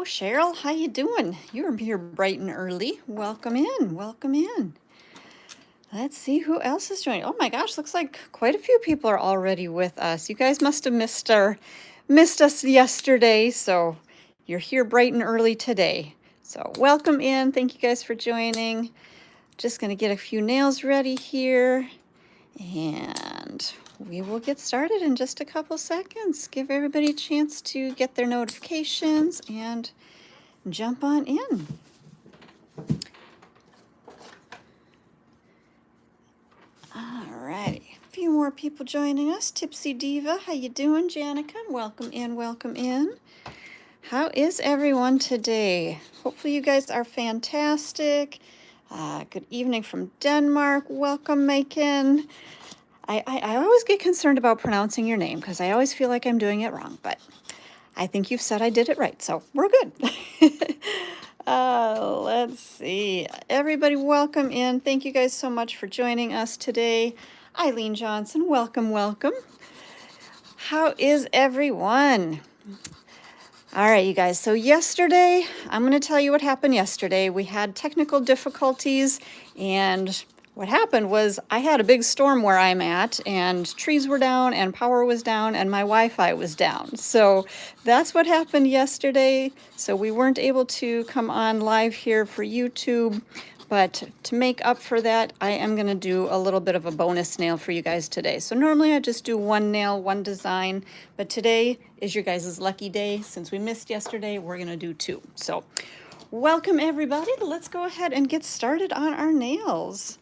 Cheryl, how you doing? You're here bright and early. Welcome in, welcome in. Let's see who else is joining. Oh my gosh, looks like quite a few people are already with us. You guys must have missed us yesterday, so you're here bright and early today. So welcome in. Thank you guys for joining. Just gonna get a few nails ready here, and we will get started in just a couple seconds. Give everybody a chance to get their notifications and jump on in. Alrighty, a few more people joining us. Tipsy Diva, how you doing? Janica, welcome in, welcome in. How is everyone today? Hopefully you guys are fantastic. Good evening from Denmark. Welcome, Macon. I always get concerned about pronouncing your name because I always feel like I'm doing it wrong, but I think you've said I did it right, so we're good. Let's see. Everybody, welcome in. Thank you guys so much for joining us today. Eileen Johnson, welcome, welcome. How is everyone? All right, you guys. So yesterday, I'm going to tell you what happened yesterday. We had technical difficulties, and what happened was I had a big storm where I'm at, and trees were down and power was down and my Wi-Fi was down. So that's what happened yesterday. So we weren't able to come on live here for YouTube, but to make up for that, I am going to do a little bit of a bonus nail for you guys today. So normally I just do one nail, one design, but today is your guys' lucky day. Since we missed yesterday, we're going to do two. So welcome everybody. Let's go ahead and get started on our nails.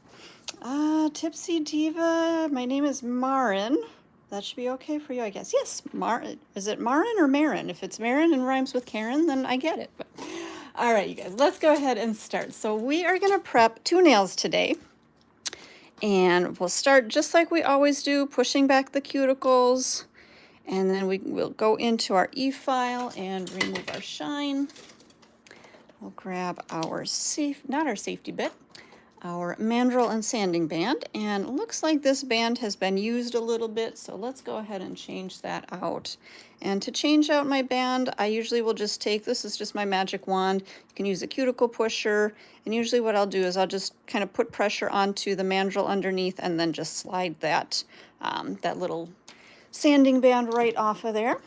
Tipsy Diva, my name is Marin. That should be okay for you, I guess. Yes, Marin. Is it Marin or Marin? If it's Marin and rhymes with Karen, then I get it. But, all right, you guys, let's go ahead and start. So we are going to prep two nails today. And we'll start just like we always do, pushing back the cuticles. And then we will go into our E-file and remove our shine. We'll grab our not our safety bit, our mandrel and sanding band, and it looks like this band has been used a little bit, so let's go ahead and change that out. And to change out my band, I usually will just take, this is just my magic wand, you can use a cuticle pusher, and usually what I'll do is I'll just kind of put pressure onto the mandrel underneath and then just slide that, that little sanding band right off of there.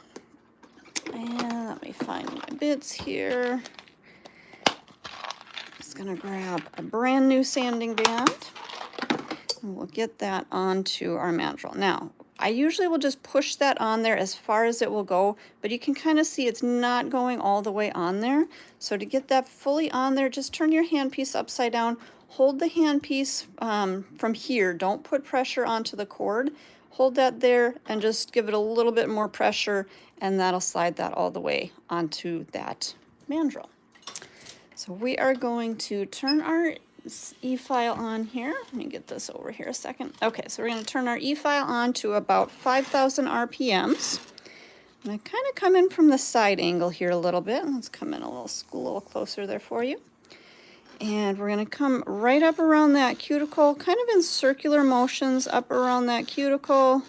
And let me find my bits here. Gonna grab a brand new sanding band and we'll get that onto our mandrel. Now, I usually will just push that on there as far as it will go, but you can kind of see it's not going all the way on there. So to get that fully on there, just turn your handpiece upside down, hold the handpiece from here, don't put pressure onto the cord, hold that there and just give it a little bit more pressure and that'll slide that all the way onto that mandrel. So we are going to turn our E-file on here. Let me get this over here a second. Okay, so we're going to turn our E-file on to about 5,000 RPMs. I'm going to kind of come in from the side angle here a little bit. Let's come in a little closer there for you. And we're going to come right up around that cuticle, kind of in circular motions up around that cuticle.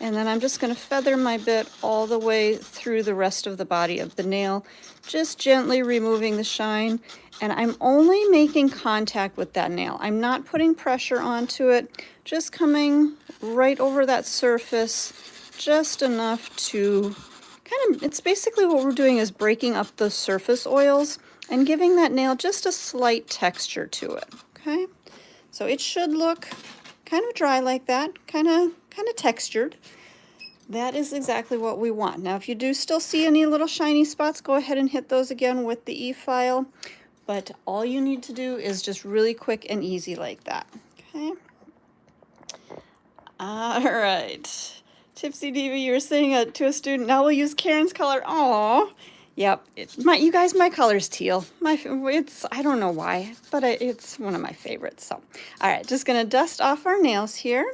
And then I'm just going to feather my bit all the way through the rest of the body of the nail, just gently removing the shine. And I'm only making contact with that nail. I'm not putting pressure onto it, just coming right over that surface, just enough to kind of, it's basically what we're doing is breaking up the surface oils and giving that nail just a slight texture to it, okay? So it should look kind of dry like that, kind of textured. That is exactly what we want. Now, if you do still see any little shiny spots, go ahead and hit those again with the E-file. But all you need to do is just really quick and easy like that. Okay. All right. Tipsy Diva, you were saying to a student, now we'll use Karen's color. Oh, yep. You guys, my color's teal. I don't know why, but it's one of my favorites. So, all right, just gonna dust off our nails here.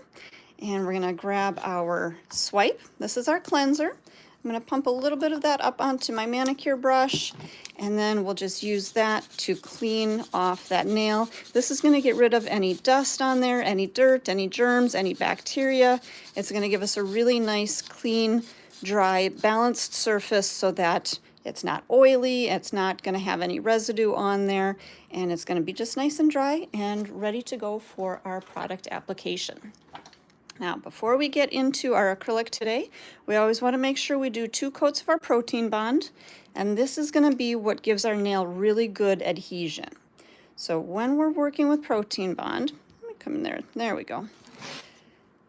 And we're going to grab our swipe. This is our cleanser. I'm going to pump a little bit of that up onto my manicure brush, and then we'll just use that to clean off that nail. This is going to get rid of any dust on there, any dirt, any germs, any bacteria. It's going to give us a really nice, clean, dry, balanced surface so that It's not oily, it's not going to have any residue on there, and it's going to be just nice and dry and ready to go for our product application. Now, before we get into our acrylic today, we always want to make sure we do 2 coats of our protein bond, and this is going to be what gives our nail really good adhesion. So when we're working with protein bond, let me come in there, there we go.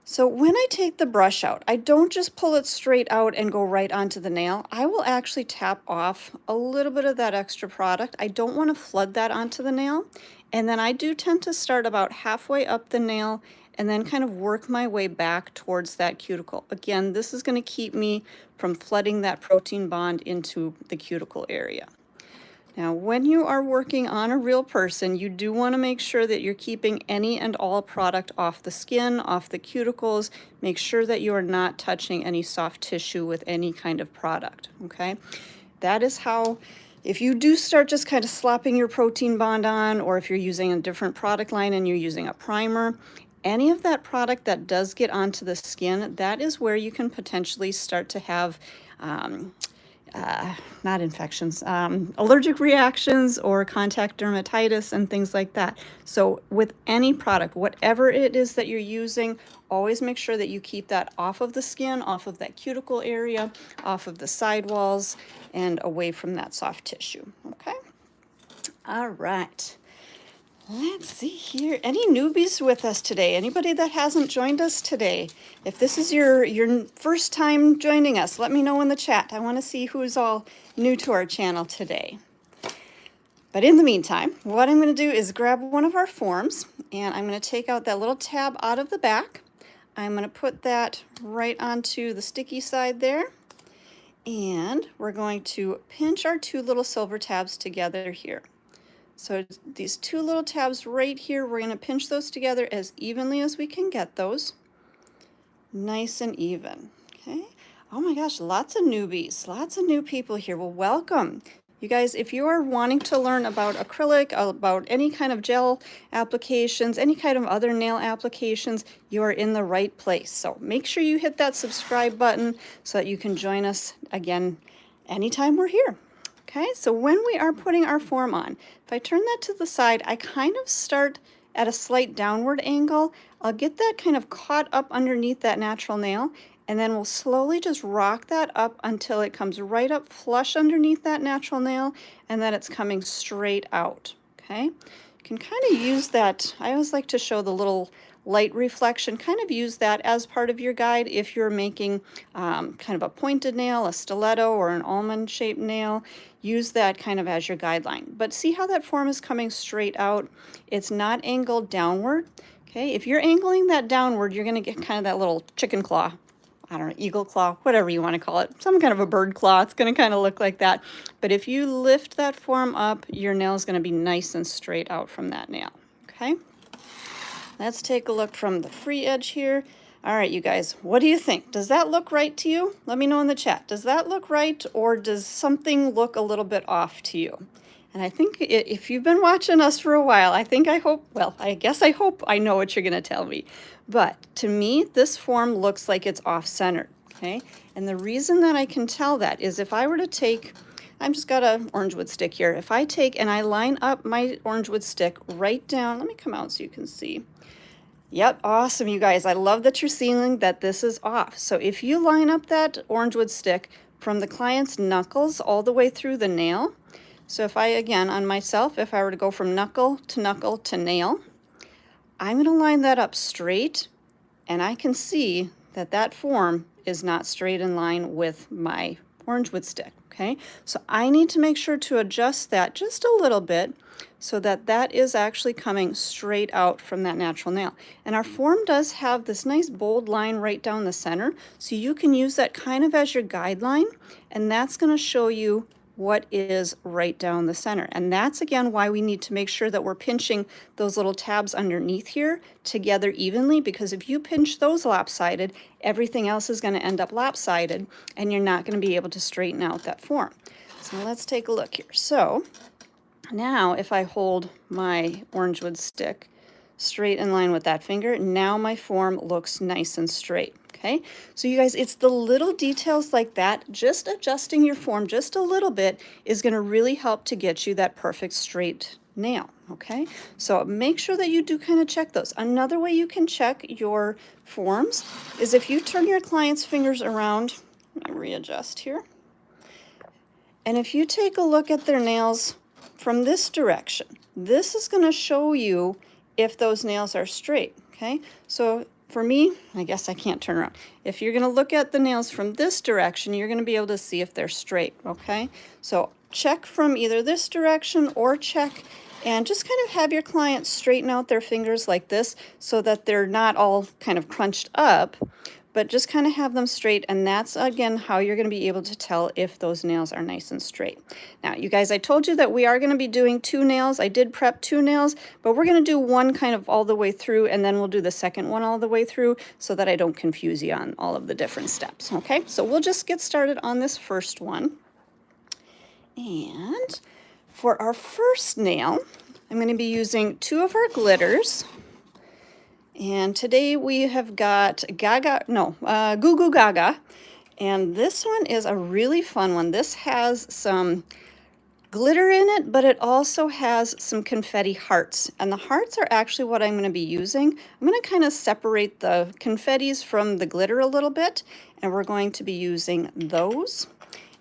So when I take the brush out, I don't just pull it straight out and go right onto the nail. I will actually tap off a little bit of that extra product. I don't want to flood that onto the nail. And then I do tend to start about halfway up the nail and then kind of work my way back towards that cuticle. Again, this is going to keep me from flooding that protein bond into the cuticle area. Now, when you are working on a real person, you do want to make sure that you're keeping any and all product off the skin, off the cuticles. Make sure that you are not touching any soft tissue with any kind of product, okay? That is how, if you do start just kind of slapping your protein bond on, or if you're using a different product line and you're using a primer, any of that product that does get onto the skin, that is where you can potentially start to have not infections, allergic reactions or contact dermatitis and things like that. So with any product, whatever it is that you're using, always make sure that you keep that off of the skin, off of that cuticle area, off of the sidewalls, and away from that soft tissue, okay? All right. Let's see here. Any newbies with us today? Anybody that hasn't joined us today? If this is your first time joining us, let me know in the chat. I want to see who's all new to our channel today. But in the meantime, what I'm going to do is grab one of our forms, and I'm going to take out that little tab out of the back. I'm going to put that right onto the sticky side there. And we're going to pinch our 2 little silver tabs together here. So these 2 little tabs right here, we're going to pinch those together as evenly as we can get those. Nice and even, okay? Oh my gosh, lots of newbies, lots of new people here. Well, welcome. You guys, if you are wanting to learn about acrylic, about any kind of gel applications, any kind of other nail applications, you are in the right place. So make sure you hit that subscribe button so that you can join us again anytime we're here. Okay, so when we are putting our form on, if I turn that to the side, I kind of start at a slight downward angle. I'll get that kind of caught up underneath that natural nail, and then we'll slowly just rock that up until it comes right up flush underneath that natural nail, and then it's coming straight out, okay? You can kind of use that. I always like to show the little light reflection, kind of use that as part of your guide if you're making kind of a pointed nail, a stiletto, or an almond shaped nail. Use that kind of as your guideline. But see how that form is coming straight out? It's not angled downward. Okay, if you're angling that downward, you're going to get kind of that little chicken claw. I don't know, eagle claw, whatever you want to call it. Some kind of a bird claw. It's going to kind of look like that. But if you lift that form up, your nail is going to be nice and straight out from that nail. Okay? Let's take a look from the free edge here. All right, you guys, what do you think? Does that look right to you? Let me know in the chat. Does that look right, or does something look a little bit off to you? And I think if you've been watching us for a while, I hope I know what you're going to tell me. But to me, this form looks like it's off-centered, okay? And the reason that I can tell that is if I were to take, I've just got an orange wood stick here. If I take and I line up my orange wood stick right down, let me come out so you can see. Yep, awesome, you guys. I love that you're seeing that this is off. So if you line up that orange wood stick from the client's knuckles all the way through the nail, so if I, again, on myself, if I were to go from knuckle to nail, I'm going to line that up straight, and I can see that that form is not straight in line with my orange wood stick, okay? So I need to make sure to adjust that just a little bit so that that is actually coming straight out from that natural nail. And our form does have this nice bold line right down the center, so you can use that kind of as your guideline, and that's going to show you what is right down the center. And that's, again, why we need to make sure that we're pinching those little tabs underneath here together evenly, because if you pinch those lopsided, everything else is going to end up lopsided, and you're not going to be able to straighten out that form. So let's take a look here. So now if I hold my orange wood stick straight in line with that finger, now my form looks nice and straight. Okay, so you guys, it's the little details like that, just adjusting your form just a little bit is going to really help to get you that perfect straight nail. Okay, so make sure that you do kind of check those. Another way you can check your forms is if you turn your client's fingers around. Let me readjust here. And if you take a look at their nails from this direction, this is going to show you if those nails are straight. Okay, so for me, I guess I can't turn around. If you're going to look at the nails from this direction, you're going to be able to see if they're straight. Okay, so check from either this direction or check and just kind of have your client straighten out their fingers like this so that they're not all kind of crunched up, but just kind of have them straight, and that's again how you're going to be able to tell if those nails are nice and straight. Now you guys, I told you that we are going to be doing 2 nails. I did prep 2 nails, but we're going to do one kind of all the way through, and then we'll do the second one all the way through so that I don't confuse you on all of the different steps. Okay, so we'll just get started on this first one. And for our first nail, I'm going to be using 2 of our glitters. And today we have got Goo Goo Gaa Gaa. And this one is a really fun one. This has some glitter in it, but it also has some confetti hearts. And the hearts are actually what I'm going to be using. I'm going to kind of separate the confettis from the glitter a little bit, and we're going to be using those.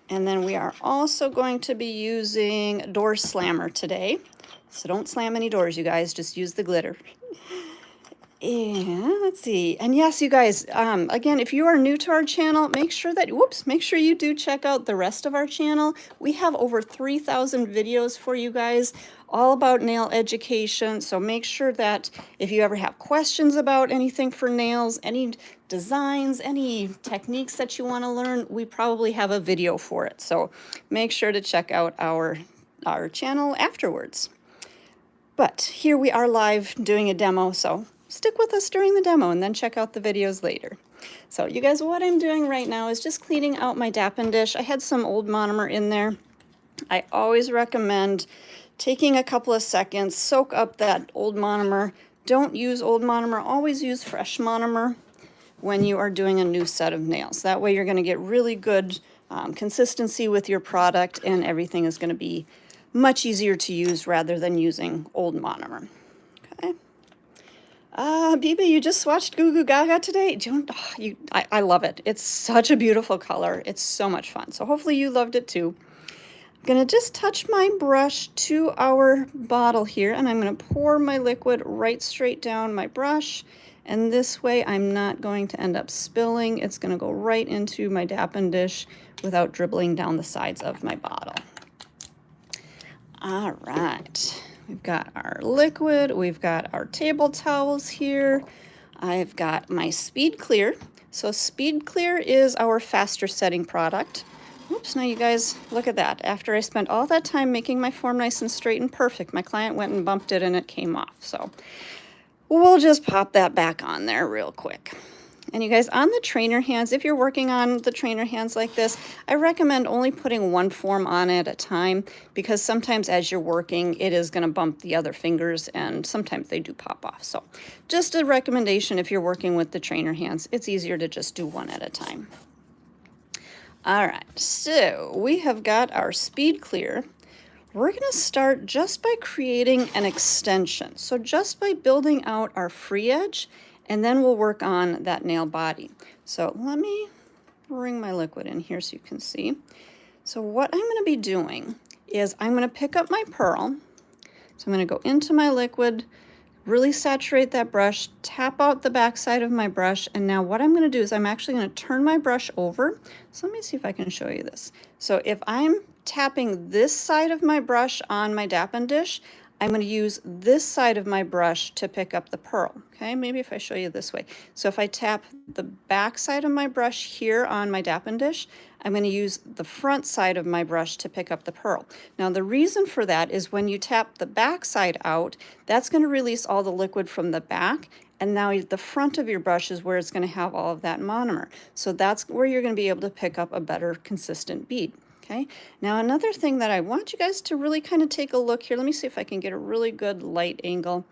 And then we are also going to be using Door Slammer today. So don't slam any doors, you guys, just use the glitter. And let's see. And yes, you guys, again, if you are new to our channel, make sure you do check out the rest of our channel. We have over 3,000 videos for you guys, all about nail education. So make sure that if you ever have questions about anything for nails, any designs, any techniques that you want to learn, we probably have a video for it. So make sure to check out our channel afterwards. But here we are live doing a demo, so stick with us during the demo and then check out the videos later. So you guys, what I'm doing right now is just cleaning out my Dappen dish. I had some old monomer in there. I always recommend taking a couple of seconds, soak up that old monomer. Don't use old monomer, always use fresh monomer when you are doing a new set of nails. That way you're going to get really good consistency with your product, and everything is going to be much easier to use rather than using old monomer. Okay. Biba, you just watched Goo Goo Gaa Gaa today? I love it. It's such a beautiful color. It's so much fun. So hopefully you loved it too. I'm going to just touch my brush to our bottle here, and I'm going to pour my liquid right straight down my brush. And this way I'm not going to end up spilling. It's going to go right into my Dappen dish without dribbling down the sides of my bottle. All right, we've got our liquid, we've got our table towels here. I've got my Speed Clear. So Speed Clear is our faster setting product. Oops, now you guys, look at that. After I spent all that time making my form nice and straight and perfect, my client went and bumped it and it came off. So we'll just pop that back on there real quick. And you guys, on the trainer hands, if you're working on the trainer hands like this, I recommend only putting one form on at a time, because sometimes as you're working, it is going to bump the other fingers, and sometimes they do pop off. So just a recommendation, if you're working with the trainer hands, it's easier to just do one at a time. All right, so we have got our Speed Clear. We're going to start just by creating an extension. So just by building out our free edge, and then we'll work on that nail body. So let me bring my liquid in here so you can see. So what I'm going to be doing is I'm going to pick up my pearl. So I'm going to go into my liquid, really saturate that brush, tap out the back side of my brush, and now what I'm going to do is I'm actually going to turn my brush over. So let me see if I can show you this. So if I'm tapping this side of my brush on my Dappen dish, I'm going to use this side of my brush to pick up the pearl. Okay, maybe if I show you this way. So if I tap the back side of my brush here on my Dappen dish, I'm going to use the front side of my brush to pick up the pearl. Now the reason for that is when you tap the back side out, that's going to release all the liquid from the back, and now the front of your brush is where it's going to have all of that monomer. So that's where you're going to be able to pick up a better consistent bead. Okay, now another thing that I want you guys to really kind of take a look here. Let me see if I can get a really good light angle.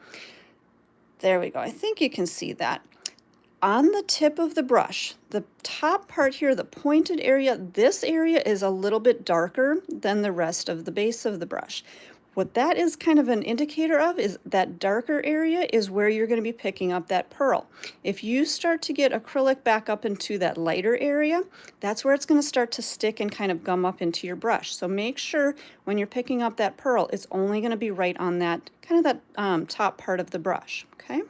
There we go. I think you can see that. on the tip of the brush, the top part here, the pointed area, this area is a little bit darker than the rest of the base of the brush. What that is kind of an indicator of is that darker area is where you're going to be picking up that pearl. If you start to get acrylic back up into that lighter area, that's where it's going to start to stick and kind of gum up into your brush. So make sure when you're picking up that pearl, it's only going to be right on that kind of that top part of the brush, okay?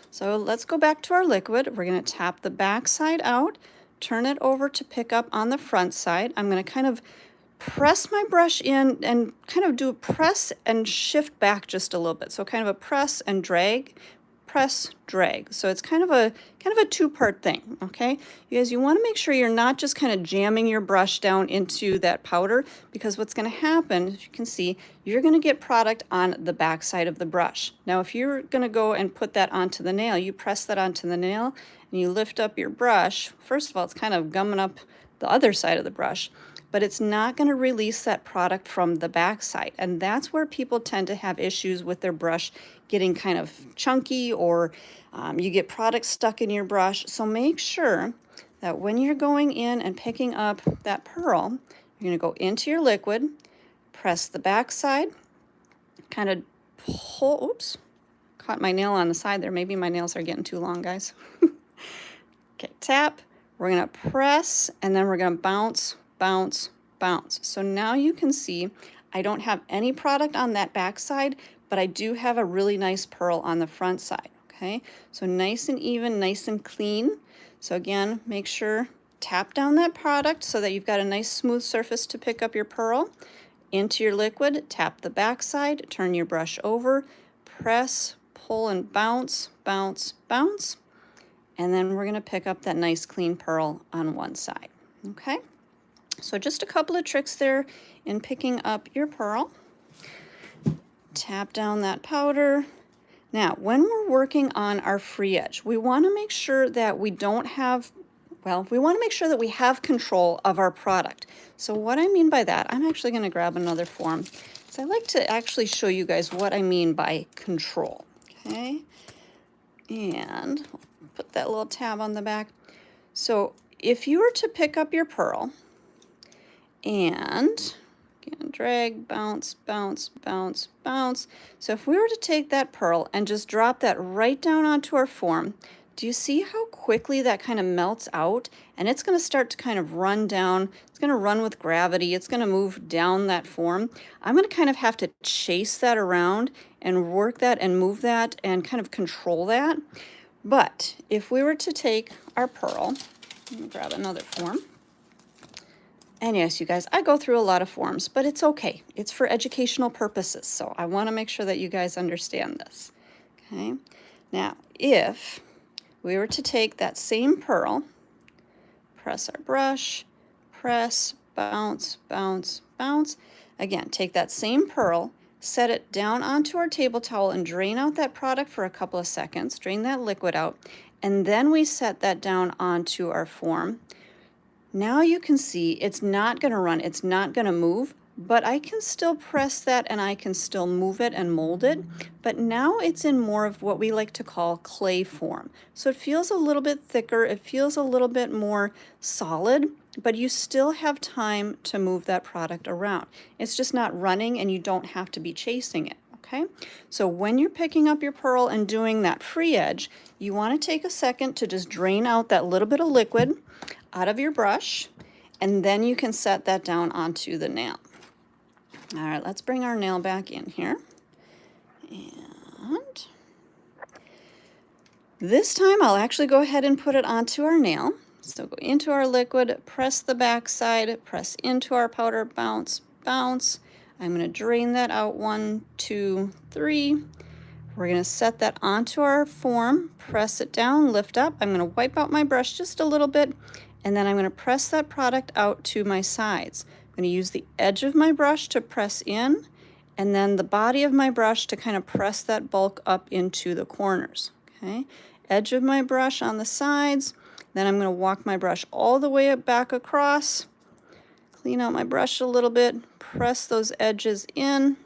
So let's go back to our liquid. We're going to tap the back side out, turn it over to pick up on the front side. I'm going to kind of press my brush in and kind of do a press and shift back just a little bit. So kind of a press and drag, press, drag. So it's kind of a two-part thing, okay? You guys, you want to make sure you're not just kind of jamming your brush down into that powder, because what's going to happen, as you can see, you're going to get product on the back side of the brush. Now, if you're going to go and put that onto the nail, you press that onto the nail and you lift up your brush. First of all, it's kind of gumming up the other side of the brush, but it's not going to release that product from the back side. And that's where people tend to have issues with their brush getting kind of chunky, or you get product stuck in your brush. So make sure that when you're going in and picking up that pearl, you're going to go into your liquid, press the back side, kind of pull, oops, caught my nail on the side there. Maybe my nails are getting too long, guys. Okay, tap, we're going to press, and then we're going to bounce, bounce, bounce. So now you can see I don't have any product on that back side, but I do have a really nice pearl on the front side, okay? So nice and even, nice and clean. So again, make sure, tap down that product so that you've got a nice smooth surface to pick up your pearl. Into your liquid, tap the back side, turn your brush over, press, pull, and bounce, bounce, bounce. And then we're gonna pick up that nice clean pearl on one side, okay? So just a couple of tricks there in picking up your pearl. Tap down that powder. Now, when we're working on our free edge, we want to make sure that we don't have, well, we want to make sure that we have control of our product. So what I mean by that, I'm actually going to grab another form, because I like to actually show you guys what I mean by control, okay? And put that little tab on the back. So if you were to pick up your pearl, and again, drag, bounce, bounce, bounce, bounce. So if we were to take that pearl and just drop that right down onto our form, do you see how quickly that kind of melts out? And it's going to start to kind of run down. It's going to run with gravity. It's going to move down that form. I'm going to kind of have to chase that around and work that and move that and kind of control that. But if we were to take our pearl, let me grab another form. And yes, you guys, I go through a lot of forms, but it's okay. It's for educational purposes, so I want to make sure that you guys understand this. Okay. Now, if we were to take that same pearl, press our brush, press, bounce, bounce, bounce. Again, take that same pearl, set it down onto our table towel and drain out that product for a couple of seconds, drain that liquid out, and then we set that down onto our form. Now you can see it's not going to run, it's not going to move, but I can still press that and I can still move it and mold it. But now it's in more of what we like to call clay form. So it feels a little bit thicker, it feels a little bit more solid, but you still have time to move that product around. It's just not running and you don't have to be chasing it. Okay, so when you're picking up your pearl and doing that free edge, you want to take a second to just drain out that little bit of liquid out of your brush, and then you can set that down onto the nail. All right, let's bring our nail back in here. And this time I'll actually go ahead and put it onto our nail. So go into our liquid, press the back side, press into our powder, bounce, bounce. I'm going to drain that out, 1, 2, 3. We're going to set that onto our form, press it down, lift up. I'm going to wipe out my brush just a little bit, and then I'm going to press that product out to my sides. I'm going to use the edge of my brush to press in, and then the body of my brush to kind of press that bulk up into the corners. Okay, edge of my brush on the sides, then I'm going to walk my brush all the way back across, clean out my brush a little bit, press those edges in,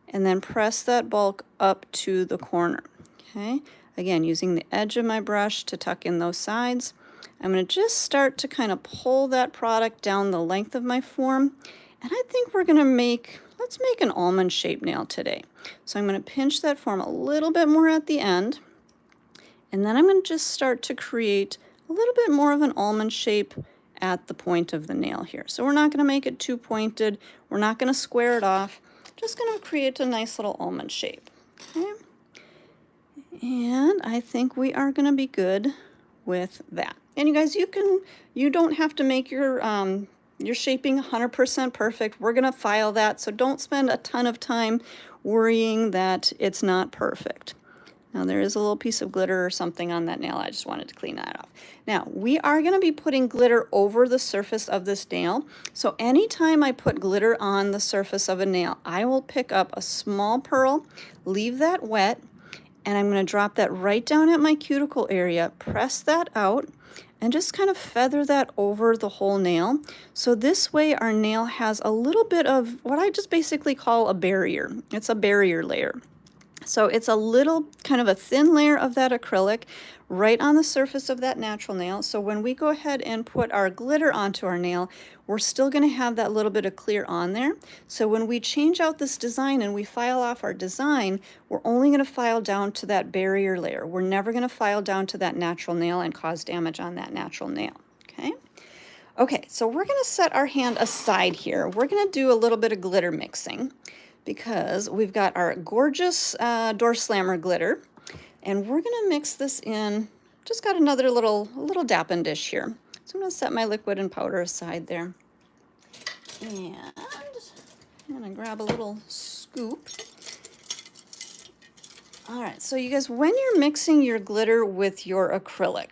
and then press that bulk up to the corner. Okay, Again, using the edge of my brush to tuck in those sides. I'm going to just start to kind of pull that product down the length of my form. And I think we're going to let's make an almond shaped nail today. So I'm going to pinch that form a little bit more at the end. And then I'm going to just start to create a little bit more of an almond shape at the point of the nail here. So we're not going to make it too pointed. We're not going to square it off. Just going to create a nice little almond shape. Okay. And I think we are going to be good with that. And you guys, you don't have to make your shaping 100% perfect. We're going to file that, so don't spend a ton of time worrying that it's not perfect. Now there is a little piece of glitter or something on that nail. I just wanted to clean that off. Now we are going to be putting glitter over the surface of this nail. So anytime I put glitter on the surface of a nail, I will pick up a small pearl, leave that wet, and I'm going to drop that right down at my cuticle area, press that out, and just kind of feather that over the whole nail. So this way our nail has a little bit of what I just basically call a barrier. It's a barrier layer. So it's a little kind of a thin layer of that acrylic right on the surface of that natural nail. So when we go ahead and put our glitter onto our nail, we're still going to have that little bit of clear on there. So when we change out this design and we file off our design, we're only going to file down to that barrier layer. We're never going to file down to that natural nail and cause damage on that natural nail. Okay? Okay, so we're going to set our hand aside here. We're going to do a little bit of glitter mixing, because we've got our gorgeous door slammer glitter, and we're going to mix this in. Just got another little Dappen dish here. So I'm going to set my liquid and powder aside there. And I'm going to grab a little scoop. All right, so you guys, when you're mixing your glitter with your acrylic,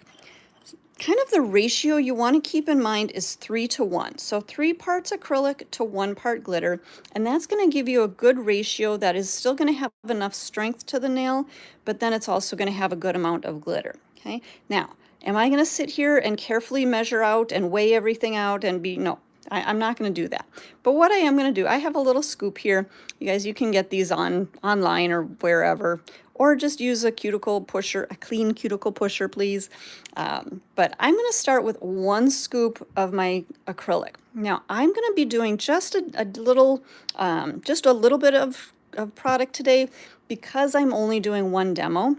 kind of the ratio you want to keep in mind is 3 to 1. So 3 parts acrylic to 1 part glitter, and that's going to give you a good ratio that is still going to have enough strength to the nail, but then it's also going to have a good amount of glitter. Okay, now, am I going to sit here and carefully measure out and weigh everything out and no, I'm not going to do that. But what I am going to do, I have a little scoop here. You guys, you can get these online or wherever, or just use a cuticle pusher, a clean cuticle pusher, please. But I'm going to start with 1 scoop of my acrylic. Now, I'm going to be doing just a little bit of product today because I'm only doing 1 demo.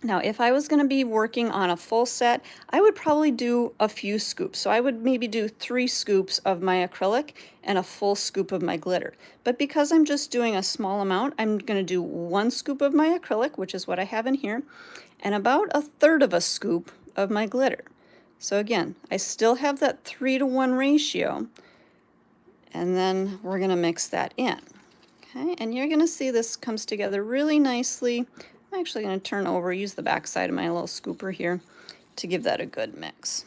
Now, if I was going to be working on a full set, I would probably do a few scoops. So I would maybe do 3 scoops of my acrylic and a full scoop of my glitter. But because I'm just doing a small amount, I'm going to do 1 scoop of my acrylic, which is what I have in here, and about 1/3 of a scoop of my glitter. So again, I still have that 3 to 1 ratio, and then we're going to mix that in. Okay, and you're going to see this comes together really nicely. I'm actually going to turn over, use the back side of my little scooper here to give that a good mix.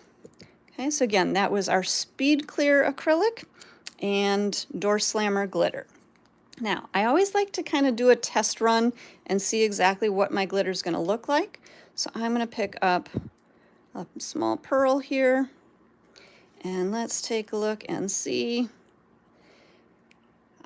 Okay, so again, that was our Speed Clear acrylic and Door Slammer glitter. Now, I always like to kind of do a test run and see exactly what my glitter is going to look like. So I'm going to pick up a small pearl here, and let's take a look and see.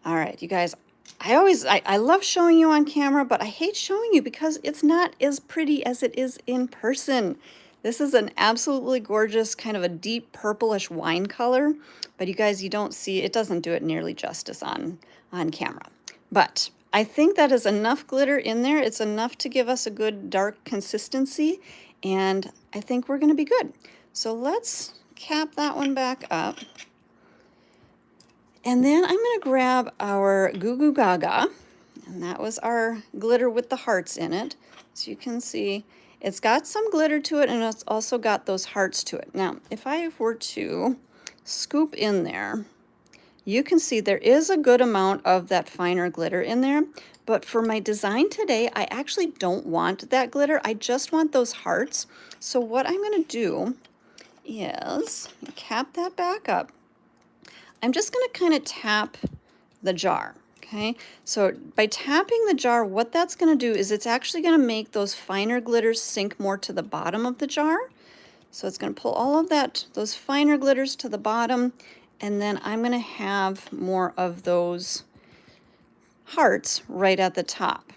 All right, you guys, I love showing you on camera, but I hate showing you because it's not as pretty as it is in person. This is an absolutely gorgeous kind of a deep purplish wine color, but you guys, you don't see, it doesn't do it nearly justice on camera. But I think that is enough glitter in there. It's enough to give us a good dark consistency, and I think we're going to be good. So let's cap that one back up. And then I'm going to grab our Goo Goo Gaa Gaa, and that was our glitter with the hearts in it. So you can see it's got some glitter to it, and it's also got those hearts to it. Now, if I were to scoop in there, you can see there is a good amount of that finer glitter in there, but for my design today, I actually don't want that glitter. I just want those hearts. So what I'm going to do is cap that back up. I'm just going to kind of tap the jar, okay? So by tapping the jar, what that's going to do is it's actually going to make those finer glitters sink more to the bottom of the jar. So it's going to pull all of those finer glitters to the bottom, and then I'm going to have more of those hearts right at the top.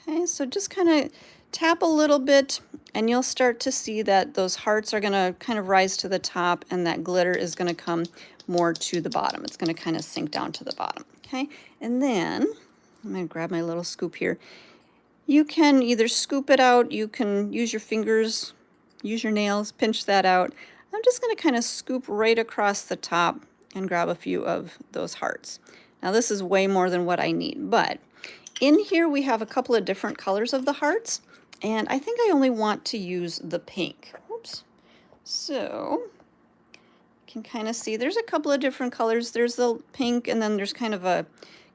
Okay, so just kind of tap a little bit, and you'll start to see that those hearts are gonna kind of rise to the top, and that glitter is gonna come more to the bottom. It's gonna kind of sink down to the bottom, okay? And then, I'm gonna grab my little scoop here. You can either scoop it out, you can use your fingers, use your nails, pinch that out. I'm just gonna kind of scoop right across the top and grab a few of those hearts. Now this is way more than what I need, but in here we have a couple of different colors of the hearts, and I think I only want to use the pink. Oops. So you can kind of see there's a couple of different colors. There's the pink, and then there's kind of a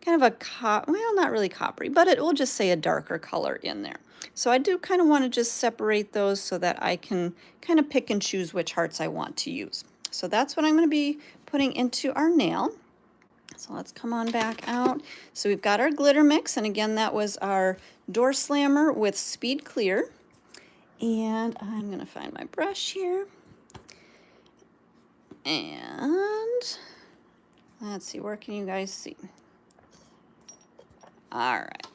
well, not really coppery, but it will just say a darker color in there. So I do kind of want to just separate those so that I can kind of pick and choose which hearts I want to use. So that's what I'm going to be putting into our nail. So let's come on back out. So we've got our glitter mix, and again, that was our door slammer with speed clear. And I'm going to find my brush here. And let's see, where can you guys see? All right.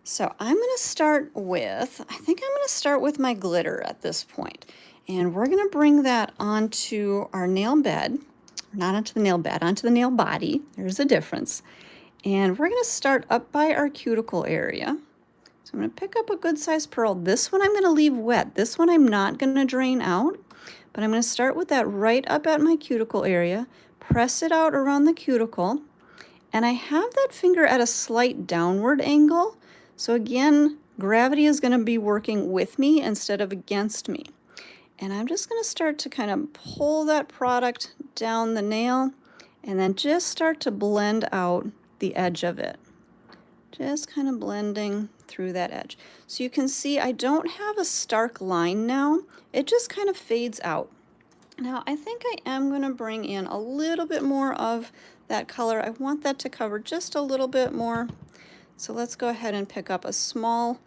So I'm going to start with, I think I'm going to start with my glitter at this point. And we're going to bring that onto our nail bed. Not onto the nail bed, onto the nail body. There's a difference. And we're going to start up by our cuticle area. So I'm going to pick up a good sized pearl. This one I'm going to leave wet. This one I'm not going to drain out. But I'm going to start with that right up at my cuticle area. Press it out around the cuticle. And I have that finger at a slight downward angle. So again, gravity is going to be working with me instead of against me. And I'm just going to start to kind of pull that product down the nail and then just start to blend out the edge of it. Just kind of blending through that edge. So you can see I don't have a stark line now. It just kind of fades out. Now I think I am going to bring in a little bit more of that color. I want that to cover just a little bit more. So let's go ahead and pick up a small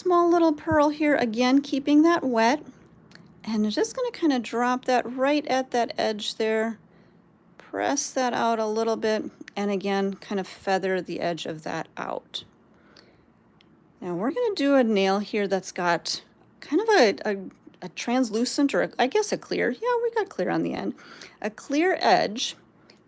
little pearl here, again keeping that wet, and I'm just going to kind of drop that right at that edge there, press that out a little bit, and again kind of feather the edge of that out. Now we're going to do a nail here that's got kind of a translucent, or I guess a clear, yeah, we got clear on the end, a clear edge,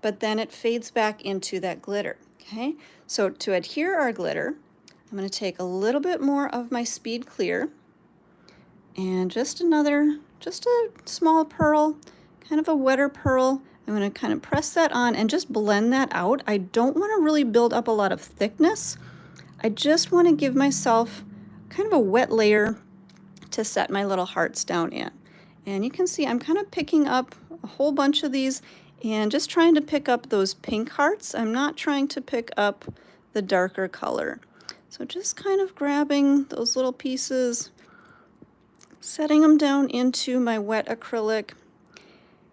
but then it fades back into that glitter, okay? So to adhere our glitter, I'm going to take a little bit more of my speed clear and just a small pearl, kind of a wetter pearl. I'm going to kind of press that on and just blend that out. I don't want to really build up a lot of thickness. I just want to give myself kind of a wet layer to set my little hearts down in. And you can see I'm kind of picking up a whole bunch of these and just trying to pick up those pink hearts. I'm not trying to pick up the darker color. So just kind of grabbing those little pieces, setting them down into my wet acrylic,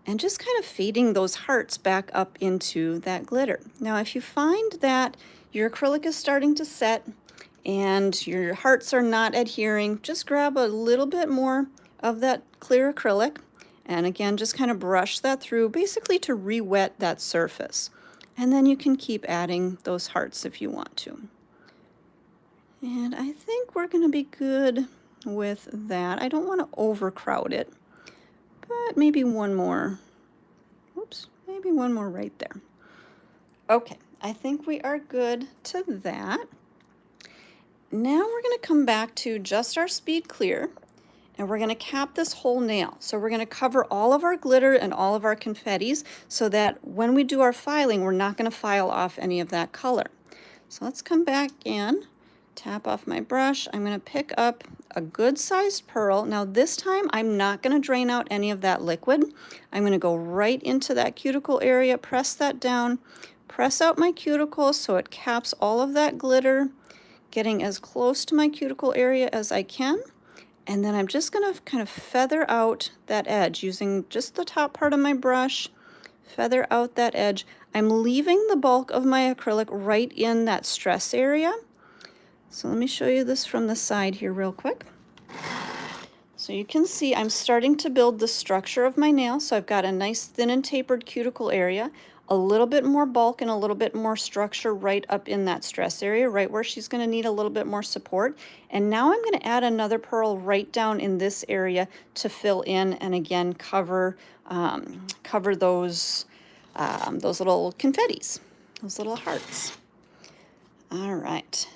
and just kind of fading those hearts back up into that glitter. Now, if you find that your acrylic is starting to set and your hearts are not adhering, just grab a little bit more of that clear acrylic, and again, just kind of brush that through, basically to re-wet that surface. And then you can keep adding those hearts if you want to. And I think we're going to be good with that. I don't want to overcrowd it, but maybe one more. Oops, maybe one more right there. Okay, I think we are good to that. Now we're going to come back to just our speed clear, and we're going to cap this whole nail. So we're going to cover all of our glitter and all of our confettis so that when we do our filing, we're not going to file off any of that color. So let's come back in, tap off my brush. I'm going to pick up a good sized pearl. Now this time I'm not going to drain out any of that liquid. I'm going to go right into that cuticle area, press that down, press out my cuticle so it caps all of that glitter, getting as close to my cuticle area as I can. And then I'm just going to kind of feather out that edge using just the top part of my brush, feather out that edge. I'm leaving the bulk of my acrylic right in that stress area. So let me show you this from the side here real quick. So you can see I'm starting to build the structure of my nail. So I've got a nice thin and tapered cuticle area. a little bit more bulk and a little bit more structure right up in that stress area, right where she's going to need a little bit more support. And now I'm going to add another pearl right down in this area to fill in and again cover those little confettis, those little hearts. All right.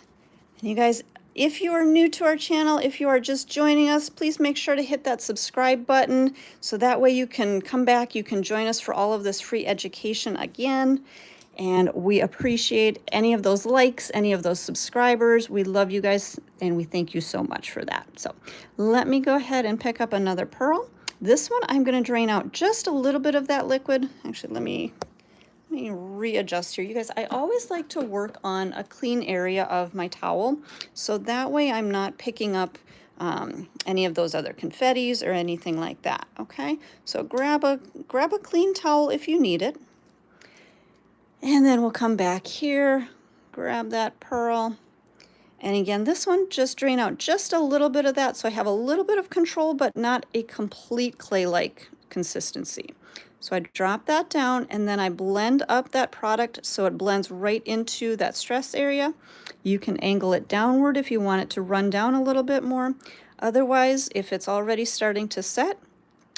And you guys, if you are new to our channel, if you are just joining us, please make sure to hit that subscribe button so that way you can come back, you can join us for all of this free education again. And we appreciate any of those likes, any of those subscribers. We love you guys and we thank you so much for that. So let me go ahead and pick up another pearl. This one I'm going to drain out just a little bit of that liquid. Actually, let me readjust here. You guys, I always like to work on a clean area of my towel, so that way I'm not picking up any of those other confettis or anything like that. Okay, so grab a clean towel if you need it, and then we'll come back here, grab that pearl, and again, this one, just drain out just a little bit of that so I have a little bit of control, but not a complete clay-like consistency. So I drop that down and then I blend up that product so it blends right into that stress area. You can angle it downward if you want it to run down a little bit more. Otherwise, if it's already starting to set,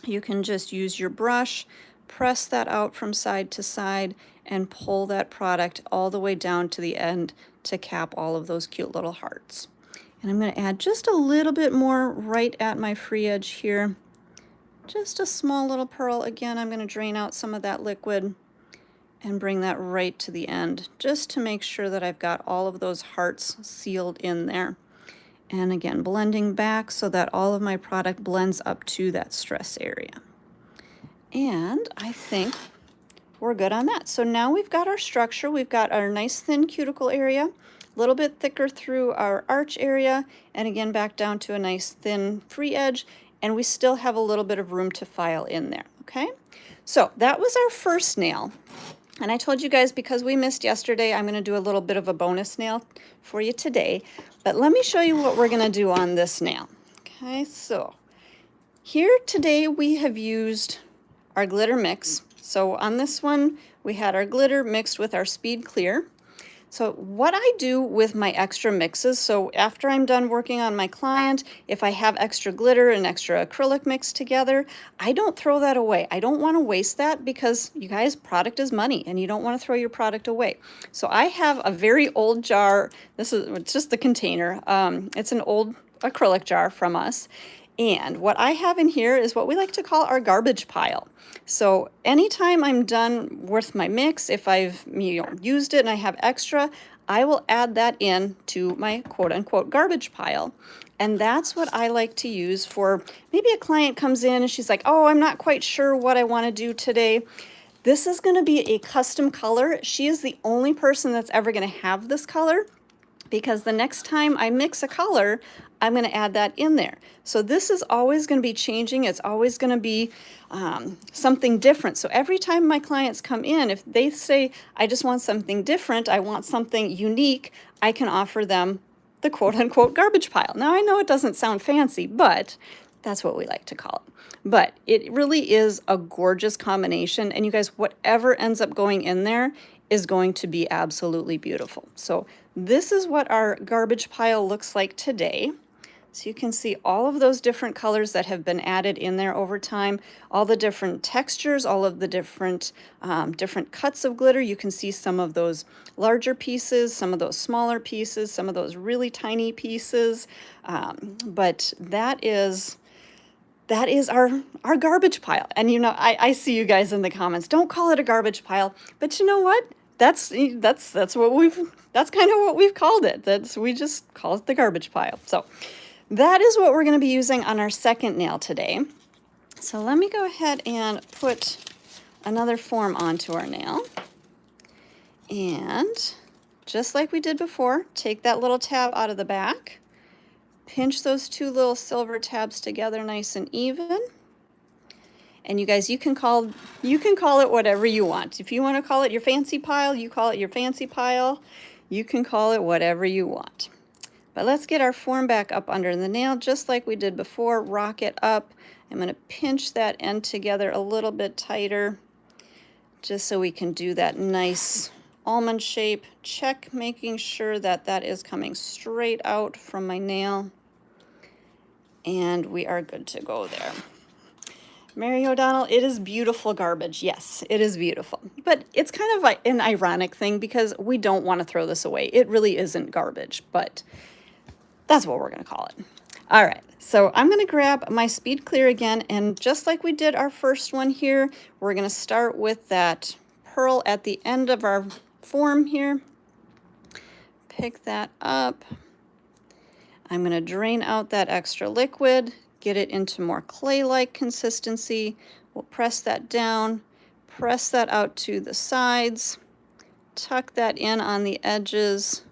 you can just use your brush, press that out from side to side, and pull that product all the way down to the end to cap all of those cute little hearts. And I'm going to add just a little bit more right at my free edge here. Just a small little pearl. Again, I'm going to drain out some of that liquid and bring that right to the end, just to make sure that I've got all of those hearts sealed in there. And again, blending back so that all of my product blends up to that stress area. And I think we're good on that. So now we've got our structure. We've got our nice thin cuticle area, a little bit thicker through our arch area, and again back down to a nice thin free edge. And we still have a little bit of room to file in there, okay? So that was our first nail. And I told you guys, because we missed yesterday, I'm going to do a little bit of a bonus nail for you today. But let me show you what we're going to do on this nail. Okay, so here today we have used our glitter mix. So on this one, we had our glitter mixed with our Speed Clear. So what I do with my extra mixes, so after I'm done working on my client, if I have extra glitter and extra acrylic mixed together, I don't throw that away. I don't want to waste that because, you guys, product is money and you don't want to throw your product away. So I have a very old jar. It's just the container. It's an old acrylic jar from us. And what I have in here is what we like to call our garbage pile. So anytime I'm done with my mix, if I've used it and I have extra, I will add that in to my quote-unquote garbage pile. And that's what I like to use for maybe a client comes in and she's like, oh, I'm not quite sure what I want to do today. This is going to be a custom color. She is the only person that's ever going to have this color, because the next time I mix a color, I'm going to add that in there. So this is always going to be changing. It's always going to be something different. So every time my clients come in, if they say, I just want something different, I want something unique, I can offer them the quote-unquote garbage pile. Now, I know it doesn't sound fancy, but that's what we like to call it. But it really is a gorgeous combination. And you guys, whatever ends up going in there is going to be absolutely beautiful. So this is what our garbage pile looks like today. So you can see all of those different colors that have been added in there over time, all the different textures, all of the different cuts of glitter. You can see some of those larger pieces, some of those smaller pieces, some of those really tiny pieces. But that is our garbage pile. And you know, I see you guys in the comments, don't call it a garbage pile, but you know what? That's kind of what we've called it. We just call it the garbage pile. So that is what we're going to be using on our second nail today. So let me go ahead and put another form onto our nail. And just like we did before, take that little tab out of the back, pinch those two little silver tabs together nice and even. And you guys, you can call it whatever you want. If you want to call it your fancy pile, you call it your fancy pile. You can call it whatever you want. But let's get our form back up under the nail just like we did before. Rock it up. I'm going to pinch that end together a little bit tighter just so we can do that nice almond shape. Check making sure that that is coming straight out from my nail. And we are good to go there. Mary O'Donnell, it is beautiful garbage. Yes, it is beautiful. But it's kind of an ironic thing because we don't want to throw this away. It really isn't garbage, but that's what we're going to call it. All right, so I'm going to grab my Speed Clear again, and just like we did our first one here, we're going to start with that pearl at the end of our form here. Pick that up. I'm going to drain out that extra liquid, get it into more clay-like consistency. We'll press that down, press that out to the sides, tuck that in on the edges,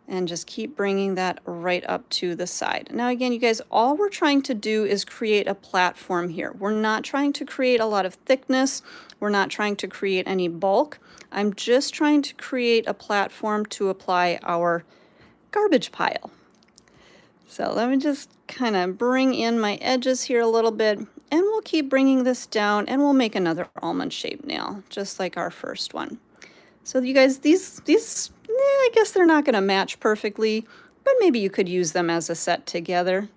and just keep bringing that right up to the side. Now again, you guys, all we're trying to do is create a platform here. We're not trying to create a lot of thickness. We're not trying to create any bulk. I'm just trying to create a platform to apply our garbage pile. So let me just kind of bring in my edges here a little bit, and we'll keep bringing this down, and we'll make another almond shaped nail, just like our first one. So you guys, these I guess they're not going to match perfectly, but maybe you could use them as a set together.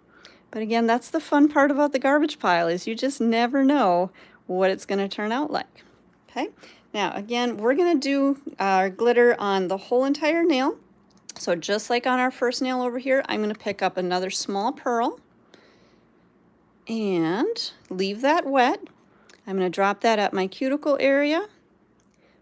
But again, that's the fun part about the garbage pile, is you just never know what it's going to turn out like. Okay, now again, we're going to do our glitter on the whole entire nail. So just like on our first nail over here, I'm going to pick up another small pearl and leave that wet. I'm going to drop that at my cuticle area,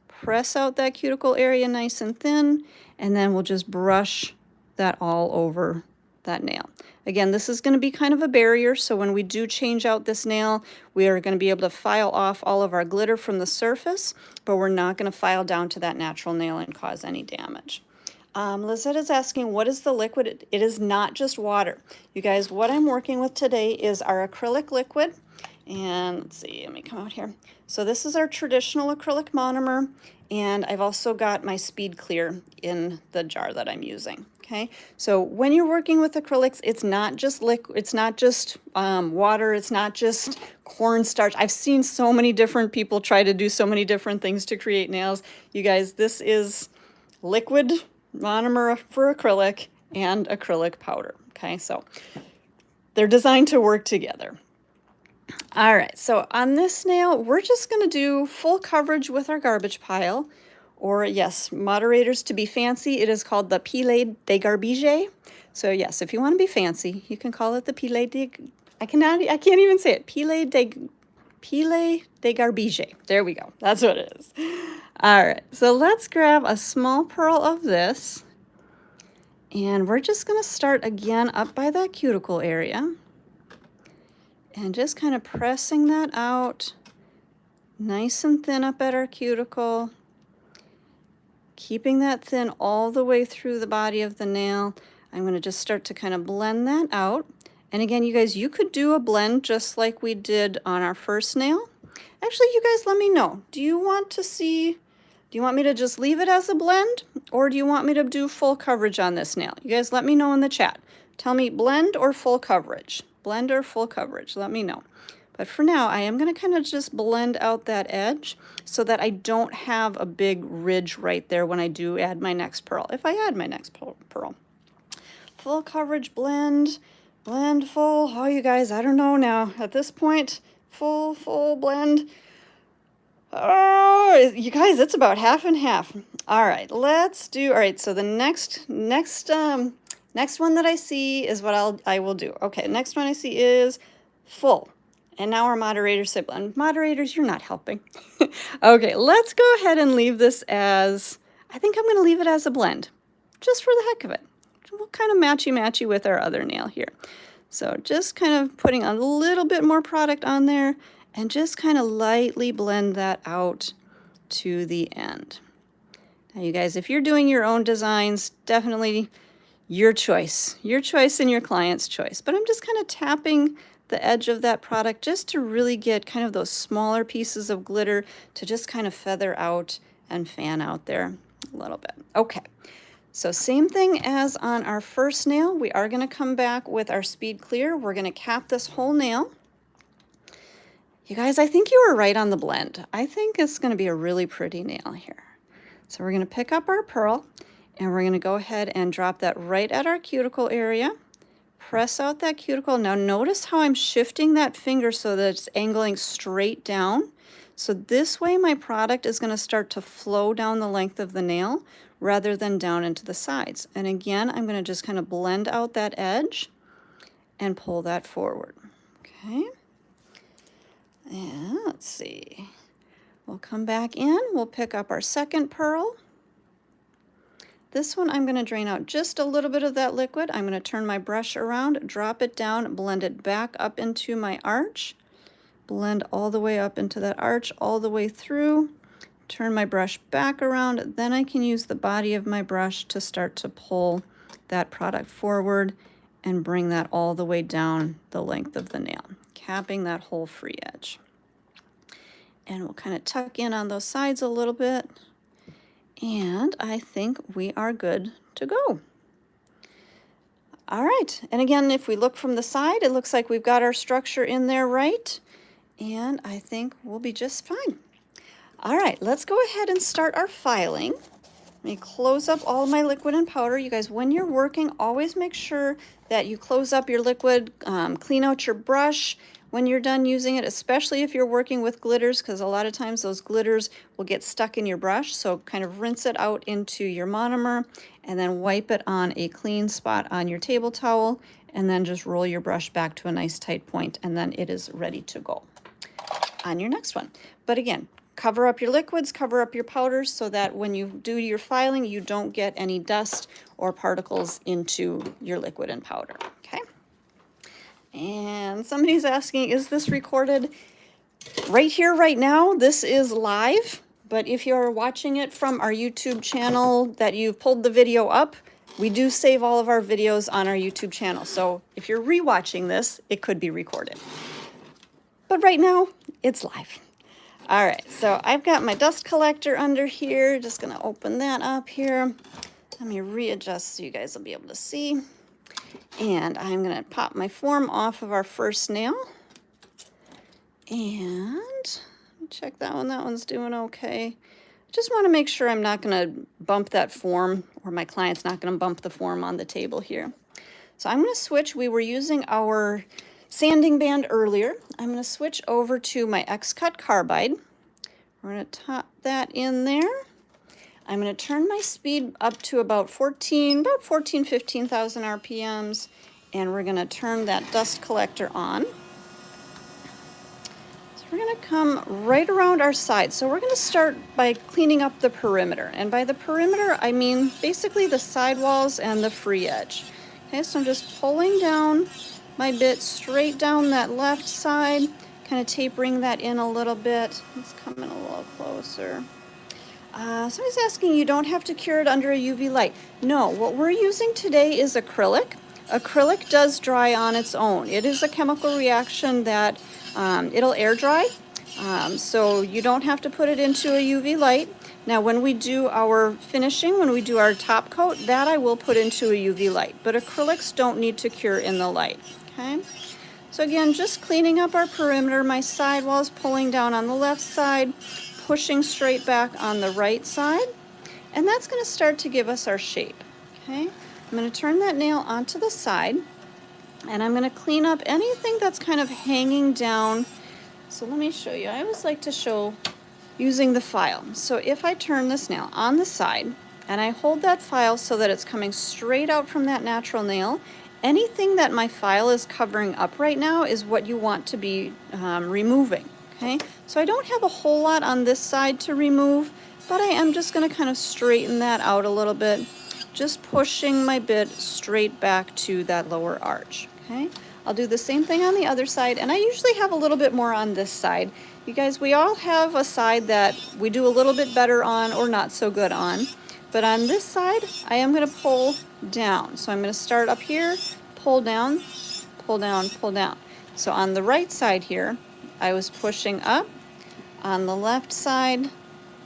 press out that cuticle area nice and thin, and then we'll just brush that all over that nail. Again, this is going to be kind of a barrier, so when we do change out this nail, we are going to be able to file off all of our glitter from the surface, but we're not going to file down to that natural nail and cause any damage. Lizette is asking, what is the liquid? It is not just water. You guys, what I'm working with today is our acrylic liquid. And let's see, let me come out here. So this is our traditional acrylic monomer, and I've also got my Speed Clear in the jar that I'm using. Okay, so when you're working with acrylics, it's not just liquid, it's not just water, it's not just cornstarch. I've seen so many different people try to do so many different things to create nails. You guys, this is liquid monomer for acrylic and acrylic powder. Okay, so they're designed to work together. All right, so on this nail, we're just going to do full coverage with our garbage pile, or yes, moderators to be fancy, it is called the Pile de Garbage. So yes, if you want to be fancy, you can call it the Pile de, I can't even say it, Pile de Garbage. There we go, that's what it is. All right, so let's grab a small pearl of this, and we're just going to start again up by that cuticle area, and just kind of pressing that out nice and thin up at our cuticle, keeping that thin all the way through the body of the nail. I'm going to just start to kind of blend that out. And again, you guys, you could do a blend just like we did on our first nail. Actually, you guys, let me know. Do you want me to just leave it as a blend, or do you want me to do full coverage on this nail? You guys let me know in the chat. Tell me blend or full coverage. Blend or full coverage, let me know. But for now, I am going to kind of just blend out that edge so that I don't have a big ridge right there when I do add my next pearl, if I add my next pearl. Full coverage blend, blend full. Oh, you guys, I don't know now. At this point, full blend. Oh, you guys, it's about half and half. All right, let's do, all right, so the next one that I see is what I will do. Okay, next one I see is full. And now our moderator said blend. Moderators, you're not helping. Okay, let's go ahead and leave this as, I think I'm going to leave it as a blend, just for the heck of it. We'll kind of matchy-matchy with our other nail here. So just kind of putting a little bit more product on there, and just kind of lightly blend that out to the end. Now you guys, if you're doing your own designs, definitely your choice and your client's choice. But I'm just kind of tapping the edge of that product just to really get kind of those smaller pieces of glitter to just kind of feather out and fan out there a little bit. Okay, so same thing as on our first nail, we are going to come back with our Speed Clear. We're going to cap this whole nail. You guys, I think you were right on the blend. I think it's going to be a really pretty nail here. So we're going to pick up our pearl and we're going to go ahead and drop that right at our cuticle area. Press out that cuticle. Now notice how I'm shifting that finger so that it's angling straight down. So this way my product is going to start to flow down the length of the nail rather than down into the sides. And again, I'm going to just kind of blend out that edge and pull that forward. Okay. And let's see. We'll come back in. We'll pick up our second pearl. This one I'm going to drain out just a little bit of that liquid. I'm going to turn my brush around, drop it down, blend it back up into my arch. Blend all the way up into that arch, all the way through. Turn my brush back around. Then I can use the body of my brush to start to pull that product forward and bring that all the way down the length of the nail, capping that whole free edge. And we'll kind of tuck in on those sides a little bit. And I think we are good to go. All right, and again, if we look from the side, it looks like we've got our structure in there right, and I think we'll be just fine. All right, let's go ahead and start our filing. Let me close up all my liquid and powder. You guys, when you're working, always make sure that you close up your liquid, clean out your brush when you're done using it, especially if you're working with glitters, because a lot of times those glitters will get stuck in your brush. So kind of rinse it out into your monomer and then wipe it on a clean spot on your table towel, and then just roll your brush back to a nice tight point, and then it is ready to go on your next one. But again, cover up your liquids, cover up your powders so that when you do your filing, you don't get any dust or particles into your liquid and powder, okay? And somebody's asking, is this recorded? Right here, right now, this is live, but if you're watching it from our YouTube channel that you've pulled the video up, we do save all of our videos on our YouTube channel. So if you're rewatching this, it could be recorded. But right now, it's live. All right, so I've got my dust collector under here. Just gonna open that up here. Let me readjust so you guys will be able to see. And I'm gonna pop my form off of our first nail. And check that one. That one's doing okay. Just want to make sure I'm not going to bump that form, or my client's not going to bump the form on the table here. So I'm going to switch. We were using our sanding band earlier. I'm going to switch over to my X-Cut carbide. We're going to top that in there. I'm going to turn my speed up to about 15,000 RPMs, and we're going to turn that dust collector on. We're going to come right around our side. So we're going to start by cleaning up the perimeter. And by the perimeter, I mean basically the sidewalls and the free edge. Okay, so I'm just pulling down my bit straight down that left side, kind of tapering that in a little bit. Let's come in a little closer. Somebody's asking, you don't have to cure it under a UV light. No, what we're using today is acrylic. Acrylic does dry on its own. It is a chemical reaction that it'll air dry, so you don't have to put it into a UV light. Now when we do our finishing, when we do our top coat, that I will put into a UV light, but acrylics don't need to cure in the light, okay? So again, just cleaning up our perimeter, my sidewalls, pulling down on the left side, pushing straight back on the right side, and that's going to start to give us our shape, okay? I'm going to turn that nail onto the side, and I'm going to clean up anything that's kind of hanging down. So let me show you. I always like to show using the file. So if I turn this nail on the side, and I hold that file so that it's coming straight out from that natural nail, anything that my file is covering up right now is what you want to be removing, okay? So I don't have a whole lot on this side to remove, but I am just going to kind of straighten that out a little bit, just pushing my bit straight back to that lower arch, okay? I'll do the same thing on the other side, and I usually have a little bit more on this side. You guys, we all have a side that we do a little bit better on or not so good on, but on this side, I am going to pull down. So I'm going to start up here, pull down, pull down, pull down. So on the right side here, I was pushing up. On the left side,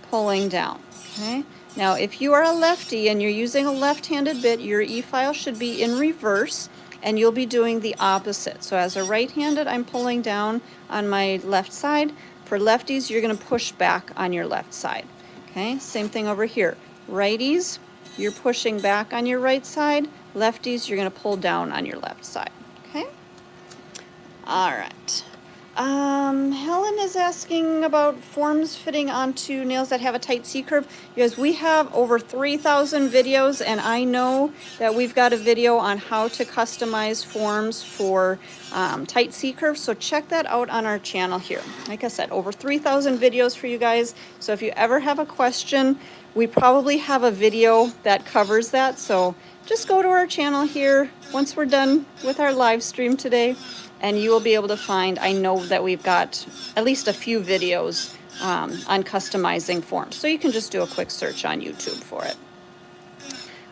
pulling down, okay? Now, if you are a lefty and you're using a left-handed bit, your E-file should be in reverse. and you'll be doing the opposite. So as a right-handed, I'm pulling down on my left side. For lefties, you're going to push back on your left side. Okay, same thing over here. Righties, you're pushing back on your right side. Lefties, you're going to pull down on your left side. Okay? All right. Helen is asking about forms fitting onto nails that have a tight C-curve. Because we have over 3,000 videos, and I know that we've got a video on how to customize forms for tight C-curves, so check that out on our channel here. Like I said, over 3,000 videos for you guys, so if you ever have a question, we probably have a video that covers that, so just go to our channel here once we're done with our live stream today, and you will be able to find, I know that we've got at least a few videos on customizing forms. So you can just do a quick search on YouTube for it.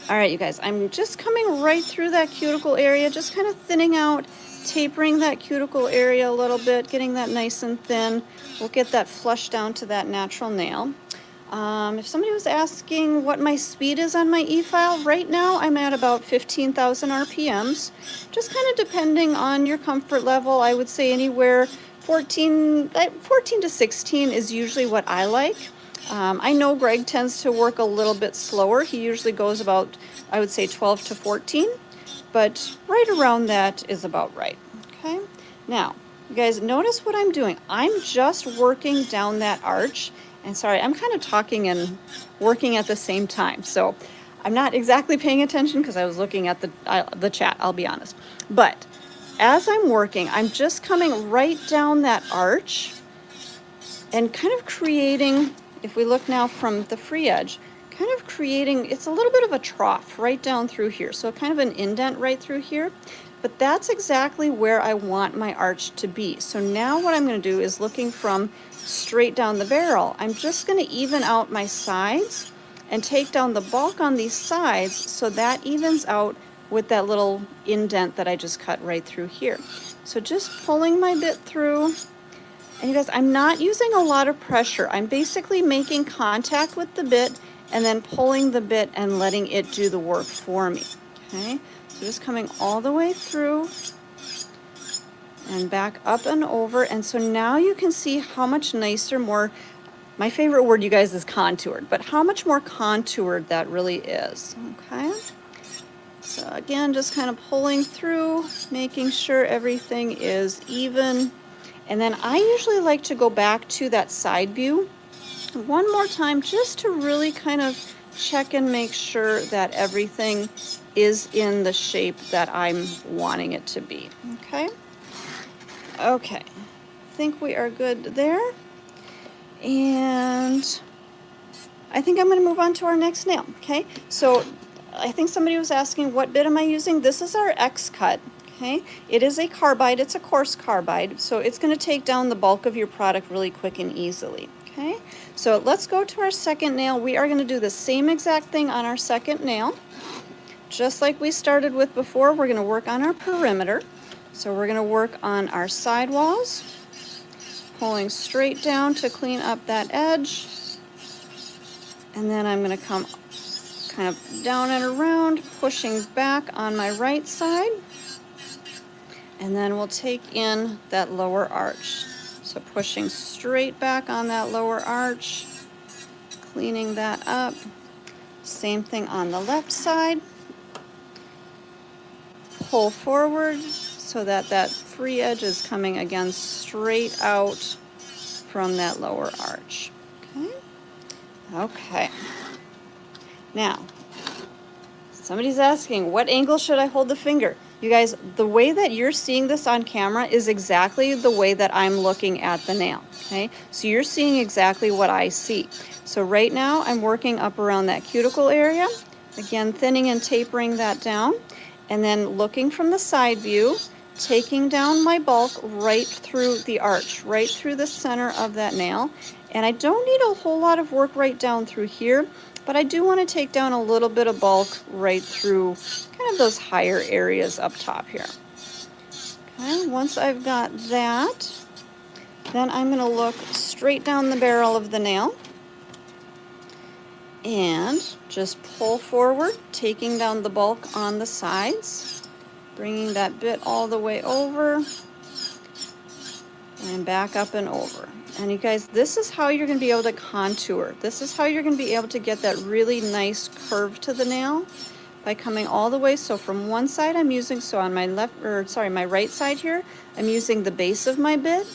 All right, you guys, I'm just coming right through that cuticle area, just kind of thinning out, tapering that cuticle area a little bit, getting that nice and thin. We'll get that flush down to that natural nail. If somebody was asking what my speed is on my e-file, right now I'm at about 15,000 RPMs. Just kind of depending on your comfort level, I would say anywhere 14 to 16 is usually what I like. I know Greg tends to work a little bit slower. He usually goes about, I would say 12 to 14, but right around that is about right. Okay, now you guys notice what I'm doing. I'm just working down that arch. And sorry, I'm kind of talking and working at the same time, so I'm not exactly paying attention because I was looking at the chat, I'll be honest. But as I'm working, I'm just coming right down that arch and kind of creating, if we look now from the free edge, kind of creating, it's a little bit of a trough right down through here, so kind of an indent right through here. But that's exactly where I want my arch to be. So now what I'm going to do is looking from straight down the barrel, I'm just going to even out my sides and take down the bulk on these sides so that evens out with that little indent that I just cut right through here. So just pulling my bit through. And you guys, I'm not using a lot of pressure. I'm basically making contact with the bit and then pulling the bit and letting it do the work for me. Okay, so just coming all the way through and back up and over. And so now you can see how much nicer, more, my favorite word, you guys, is contoured, but how much more contoured that really is. Okay, so again, just kind of pulling through, making sure everything is even. And then I usually like to go back to that side view one more time just to really kind of check and make sure that everything is in the shape that I'm wanting it to be. Okay. Okay, I think we are good there. And I think I'm going to move on to our next nail. Okay, so I think somebody was asking what bit am I using? This is our X cut. Okay, it is a carbide, it's a coarse carbide, so it's going to take down the bulk of your product really quick and easily. Okay, so let's go to our second nail. We are going to do the same exact thing on our second nail. Just like we started with before, we're going to work on our perimeter. So we're going to work on our sidewalls, pulling straight down to clean up that edge. And then I'm going to come kind of down and around, pushing back on my right side. And then we'll take in that lower arch. So pushing straight back on that lower arch, cleaning that up. Same thing on the left side. Pull forward so that that free edge is coming again straight out from that lower arch. Okay. Okay. Now, somebody's asking, what angle should I hold the finger? You guys, the way that you're seeing this on camera is exactly the way that I'm looking at the nail. Okay, so you're seeing exactly what I see. So right now I'm working up around that cuticle area, again thinning and tapering that down, and then looking from the side view, taking down my bulk right through the arch, right through the center of that nail. And I don't need a whole lot of work right down through here, but I do want to take down a little bit of bulk right through kind of those higher areas up top here. Okay, once I've got that, then I'm going to look straight down the barrel of the nail and just pull forward, taking down the bulk on the sides. Bringing that bit all the way over and back up and over. And you guys, this is how you're going to be able to contour. This is how you're going to be able to get that really nice curve to the nail by coming all the way. So from one side I'm using, so on my my right side here, I'm using the base of my bit.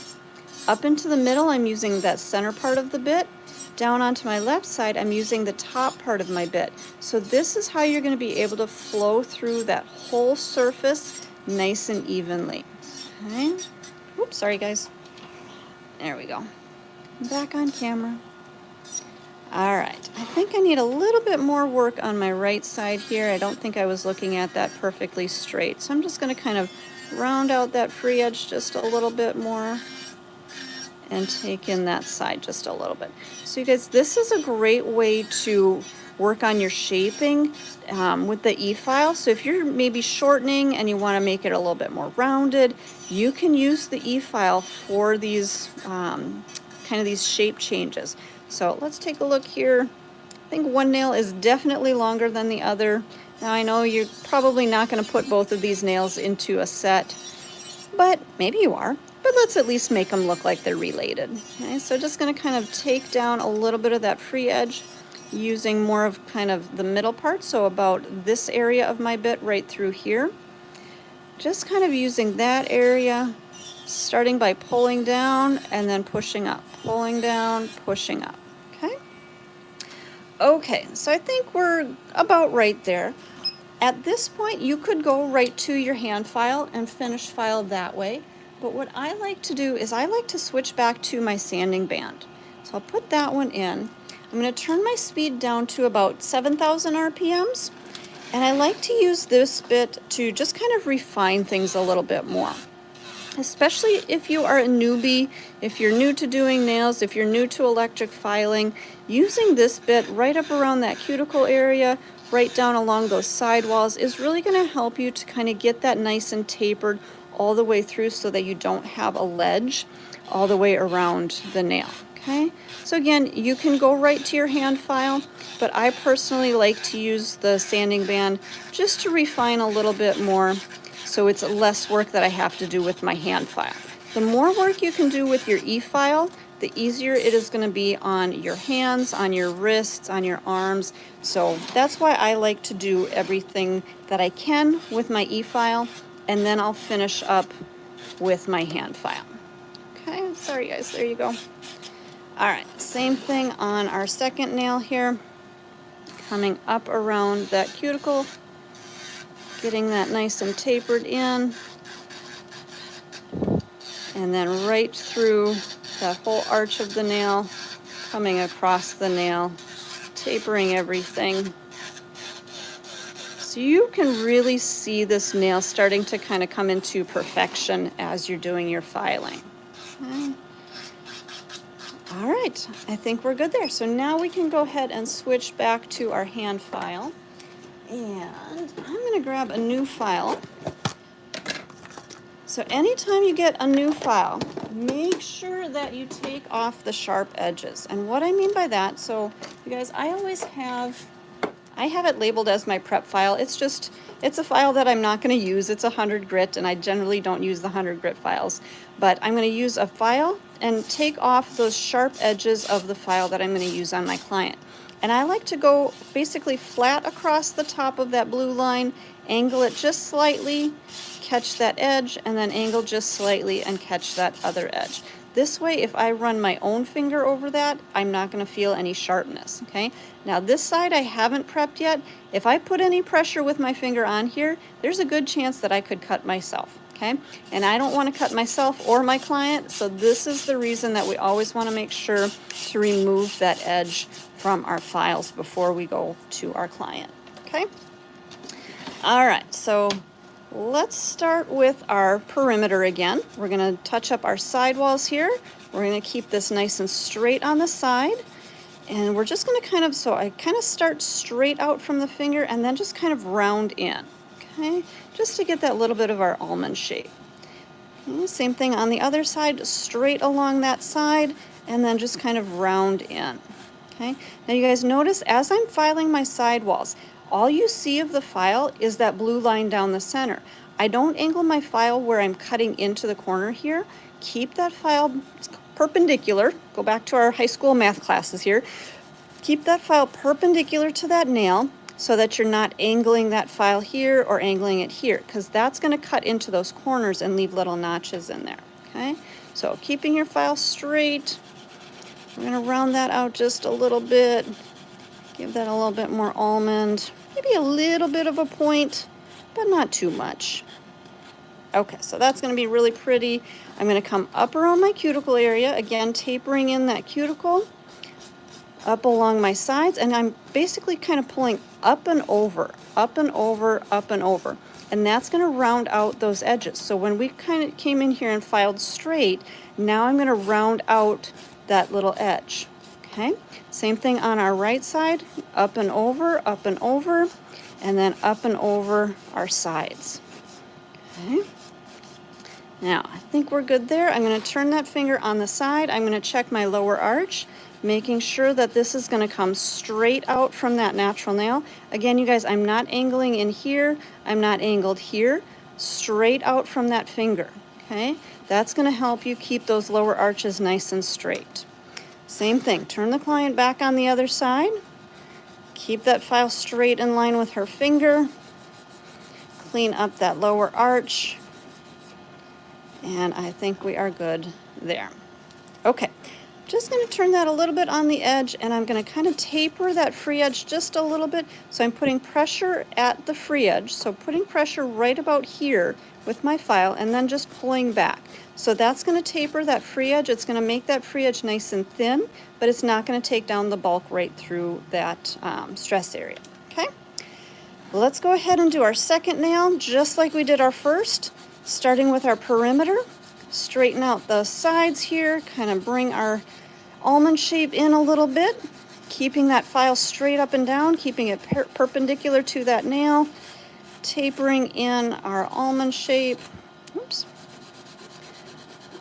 Up into the middle, I'm using that center part of the bit. Down onto my left side, I'm using the top part of my bit. So this is how you're going to be able to flow through that whole surface nice and evenly. Okay. Oops, sorry guys. There we go. Back on camera. All right, I think I need a little bit more work on my right side here. I don't think I was looking at that perfectly straight. So I'm just going to kind of round out that free edge just a little bit more and take in that side just a little bit. So you guys, this is a great way to work on your shaping with the e-file. So if you're maybe shortening and you want to make it a little bit more rounded, you can use the e-file for these kind of these shape changes. So let's take a look here. I think one nail is definitely longer than the other. Now I know you're probably not going to put both of these nails into a set, but maybe you are. But let's at least make them look like they're related. Okay, so just going to kind of take down a little bit of that free edge using more of kind of the middle part, so about this area of my bit right through here. Just kind of using that area, starting by pulling down and then pushing up, pulling down, pushing up. Okay? Okay, so I think we're about right there. At this point, you could go right to your hand file and finish file that way. But what I like to do is I like to switch back to my sanding band. So I'll put that one in. I'm going to turn my speed down to about 7,000 RPMs. And I like to use this bit to just kind of refine things a little bit more. Especially if you are a newbie, if you're new to doing nails, if you're new to electric filing, using this bit right up around that cuticle area, right down along those sidewalls is really going to help you to kind of get that nice and tapered all the way through so that you don't have a ledge all the way around the nail. Okay, so again, you can go right to your hand file, but I personally like to use the sanding band just to refine a little bit more, so it's less work that I have to do with my hand file. The more work you can do with your e-file, the easier it is going to be on your hands, on your wrists, on your arms. So that's why I like to do everything that I can with my e-file, and then I'll finish up with my hand file. Okay, sorry guys, there you go. All right, same thing on our second nail here. Coming up around that cuticle, getting that nice and tapered in, and then right through that whole arch of the nail, coming across the nail, tapering everything. So you can really see this nail starting to kind of come into perfection as you're doing your filing. Okay. All right, I think we're good there. So now we can go ahead and switch back to our hand file. And I'm going to grab a new file. So anytime you get a new file, make sure that you take off the sharp edges. And what I mean by that, so you guys, I have it labeled as my prep file. It's a file that I'm not going to use. It's 100 grit, and I generally don't use the 100 grit files. But I'm going to use a file and take off those sharp edges of the file that I'm going to use on my client. And I like to go basically flat across the top of that blue line, angle it just slightly, catch that edge, and then angle just slightly and catch that other edge. This way, if I run my own finger over that, I'm not going to feel any sharpness, okay? Now this side I haven't prepped yet. If I put any pressure with my finger on here, there's a good chance that I could cut myself, okay? And I don't want to cut myself or my client, so this is the reason that we always want to make sure to remove that edge from our files before we go to our client, okay? All right, so let's start with our perimeter again. We're going to touch up our sidewalls here. We're going to keep this nice and straight on the side. And we're just going to kind of, so I kind of start straight out from the finger and then just kind of round in, okay? Just to get that little bit of our almond shape. Okay, same thing on the other side, straight along that side and then just kind of round in, okay? Now you guys notice as I'm filing my sidewalls, all you see of the file is that blue line down the center. I don't angle my file where I'm cutting into the corner here. Keep that file perpendicular. Go back to our high school math classes here. Keep that file perpendicular to that nail so that you're not angling that file here or angling it here, because that's going to cut into those corners and leave little notches in there. Okay, so keeping your file straight. We're going to round that out just a little bit. Give that a little bit more almond. Maybe a little bit of a point, but not too much. Okay, so that's going to be really pretty. I'm going to come up around my cuticle area, again tapering in that cuticle, up along my sides, and I'm basically kind of pulling up and over, up and over, up and over. And that's going to round out those edges. So when we kind of came in here and filed straight, now I'm going to round out that little edge. Okay, same thing on our right side, up and over, and then up and over our sides. Okay. Now, I think we're good there. I'm going to turn that finger on the side. I'm going to check my lower arch, making sure that this is going to come straight out from that natural nail. Again, you guys, I'm not angling in here. I'm not angled here. Straight out from that finger. Okay, that's going to help you keep those lower arches nice and straight. Same thing, turn the client back on the other side. Keep that file straight in line with her finger. Clean up that lower arch. And I think we are good there. Okay, just going to turn that a little bit on the edge, and I'm going to kind of taper that free edge just a little bit. So I'm putting pressure at the free edge, so putting pressure right about here with my file, and then just pulling back. So that's going to taper that free edge. It's going to make that free edge nice and thin, but it's not going to take down the bulk right through that stress area. Okay, let's go ahead and do our second nail just like we did our first. Starting with our perimeter, straighten out the sides here, kind of bring our almond shape in a little bit, keeping that file straight up and down, keeping it perpendicular to that nail, tapering in our almond shape. Oops.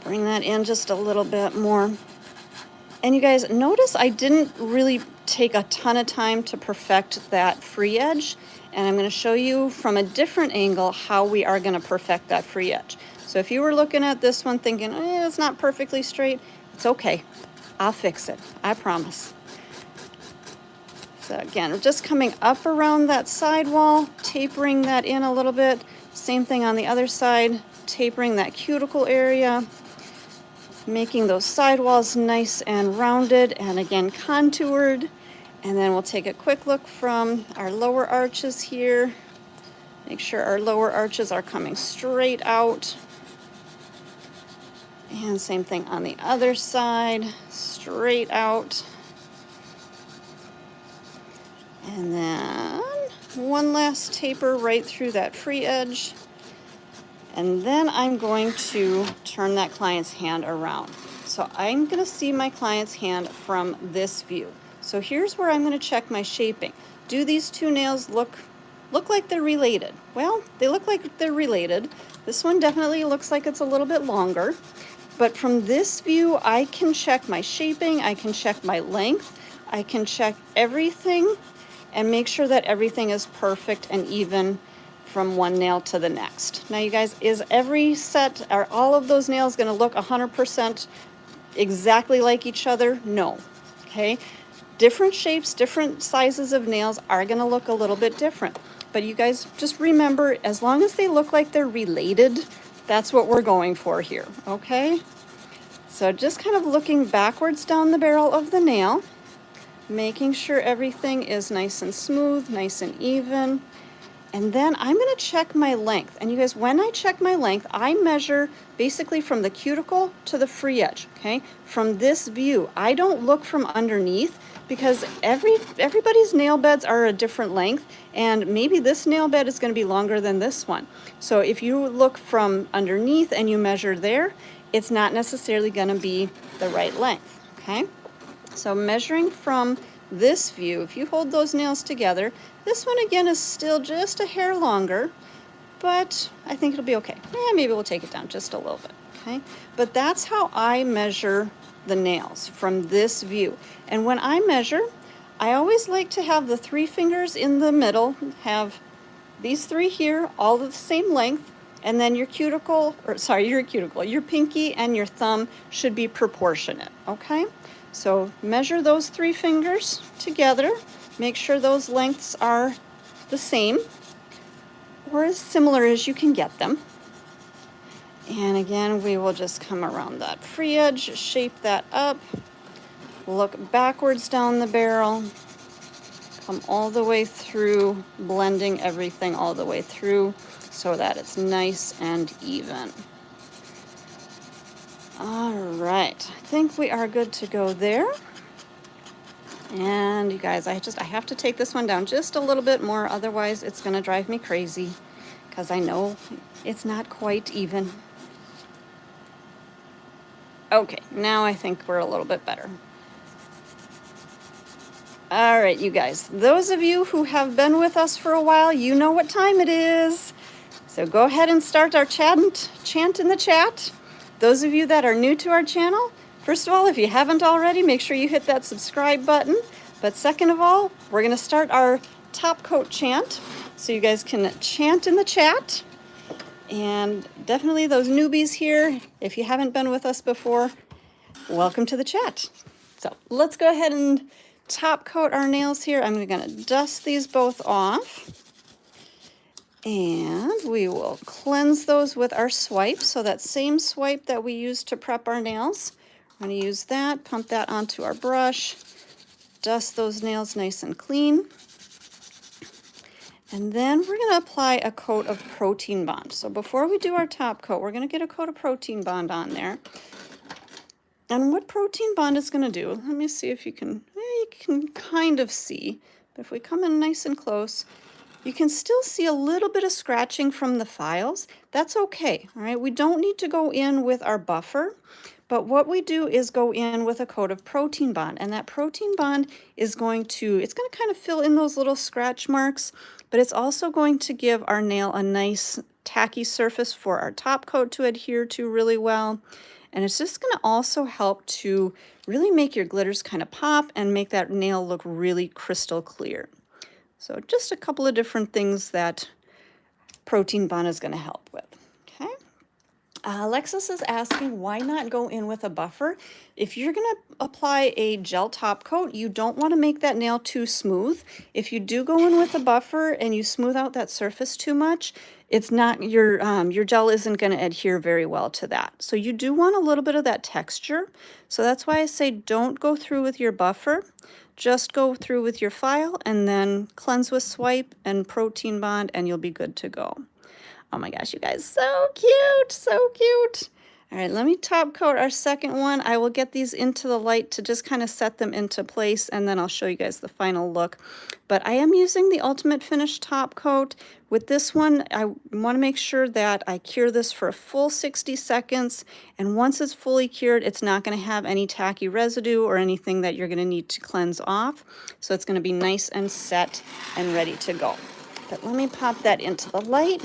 Bring that in just a little bit more. And you guys, notice I didn't really take a ton of time to perfect that free edge. And I'm going to show you from a different angle how we are going to perfect that free edge. So if you were looking at this one thinking, it's not perfectly straight, it's okay. I'll fix it. I promise. So again, we're just coming up around that side wall, tapering that in a little bit. Same thing on the other side, tapering that cuticle area, making those sidewalls nice and rounded and again contoured. And then we'll take a quick look from our lower arches here. Make sure our lower arches are coming straight out. And same thing on the other side, straight out. And then one last taper right through that free edge. And then I'm going to turn that client's hand around. So I'm going to see my client's hand from this view. So here's where I'm going to check my shaping. Do these two nails look like they're related? Well, they look like they're related. This one definitely looks like it's a little bit longer. But from this view, I can check my shaping, I can check my length, I can check everything and make sure that everything is perfect and even from one nail to the next. Now you guys, is every set, are all of those nails going to look 100% exactly like each other? No. Okay. Different shapes, different sizes of nails are going to look a little bit different. But you guys just remember, as long as they look like they're related, that's what we're going for here, okay? So just kind of looking backwards down the barrel of the nail, making sure everything is nice and smooth, nice and even. And then I'm going to check my length. And you guys, when I check my length, I measure basically from the cuticle to the free edge, okay? From this view, I don't look from underneath, because everybody's nail beds are a different length, and maybe this nail bed is going to be longer than this one. So if you look from underneath and you measure there, it's not necessarily going to be the right length, okay? So measuring from this view, if you hold those nails together, this one again is still just a hair longer, but I think it'll be okay. Maybe we'll take it down just a little bit, okay? But that's how I measure the nails from this view. And when I measure, I always like to have the 3 fingers in the middle, have these 3 here, all of the same length, And then your cuticle, or sorry, your cuticle, your pinky and your thumb should be proportionate, okay? So measure those 3 fingers together. Make sure those lengths are the same or as similar as you can get them. And again, we will just come around that free edge, shape that up, look backwards down the barrel, come all the way through, blending everything all the way through so that it's nice and even. All right, I think we are good to go there. And you guys, I have to take this one down just a little bit more, otherwise it's gonna drive me crazy because I know it's not quite even. Okay, now I think we're a little bit better. All right, you guys, those of you who have been with us for a while, you know what time it is. So go ahead and start our chant in the chat. Those of you that are new to our channel, first of all, if you haven't already, make sure you hit that subscribe button. But second of all, we're gonna start our top coat chant. So you guys can chant in the chat. And definitely those newbies here, if you haven't been with us before, welcome to the chat. So let's go ahead and top coat our nails here. I'm gonna dust these both off. And we will cleanse those with our swipe. So that same swipe that we used to prep our nails, I'm gonna use that, pump that onto our brush, dust those nails nice and clean. And then we're gonna apply a coat of Protein Bond. So before we do our top coat, we're gonna get a coat of Protein Bond on there. And what Protein Bond is gonna do, let me see if you can kind of see, but if we come in nice and close, you can still see a little bit of scratching from the files. That's okay, all right? We don't need to go in with our buffer, but what we do is go in with a coat of Protein Bond, and that Protein Bond is it's gonna kind of fill in those little scratch marks, but it's also going to give our nail a nice tacky surface for our top coat to adhere to really well. And it's just gonna also help to really make your glitters kind of pop and make that nail look really crystal clear. So just a couple of different things that Protein Bond is going to help with. Okay. Alexis is asking, why not go in with a buffer? If you're going to apply a gel top coat, you don't want to make that nail too smooth. If you do go in with a buffer and you smooth out that surface too much, it's not your gel isn't going to adhere very well to that. So you do want a little bit of that texture. So that's why I say don't go through with your buffer. Just go through with your file and then cleanse with swipe and Protein Bond and you'll be good to go. Oh my gosh, you guys, so cute, so cute. All right, let me top coat our second one. I will get these into the light to just kind of set them into place and then I'll show you guys the final look. But I am using the Ultimate Finish top coat. With this one, I want to make sure that I cure this for a full 60 seconds. And once it's fully cured, it's not going to have any tacky residue or anything that you're going to need to cleanse off. So it's going to be nice and set and ready to go. But let me pop that into the light.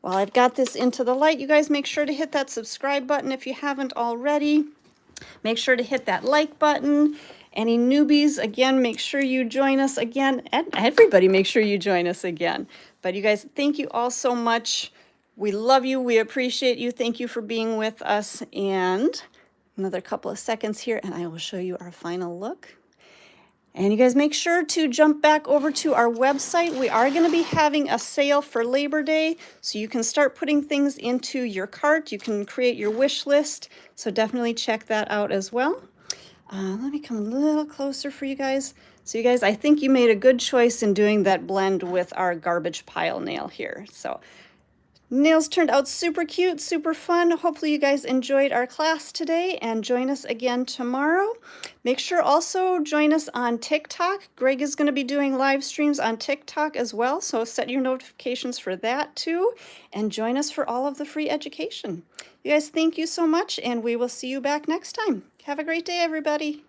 While I've got this into the light, you guys make sure to hit that subscribe button if you haven't already. Make sure to hit that like button. Any newbies, again, make sure you join us again. And everybody, make sure you join us again. But you guys, thank you all so much. We love you. We appreciate you. Thank you for being with us. And another couple of seconds here, and I will show you our final look. And you guys make sure to jump back over to our website. We are going to be having a sale for Labor Day, so you can start putting things into your cart. You can create your wish list, so definitely check that out as well. Let me come a little closer for you guys. So you guys, I think you made a good choice in doing that blend with our garbage pile nail here. So nails turned out super cute, super fun. Hopefully you guys enjoyed our class today and join us again tomorrow. Make sure also join us on TikTok. Greg is going to be doing live streams on TikTok as well, so set your notifications for that too. And join us for all of the free education. You guys, thank you so much, and we will see you back next time. Have a great day, everybody.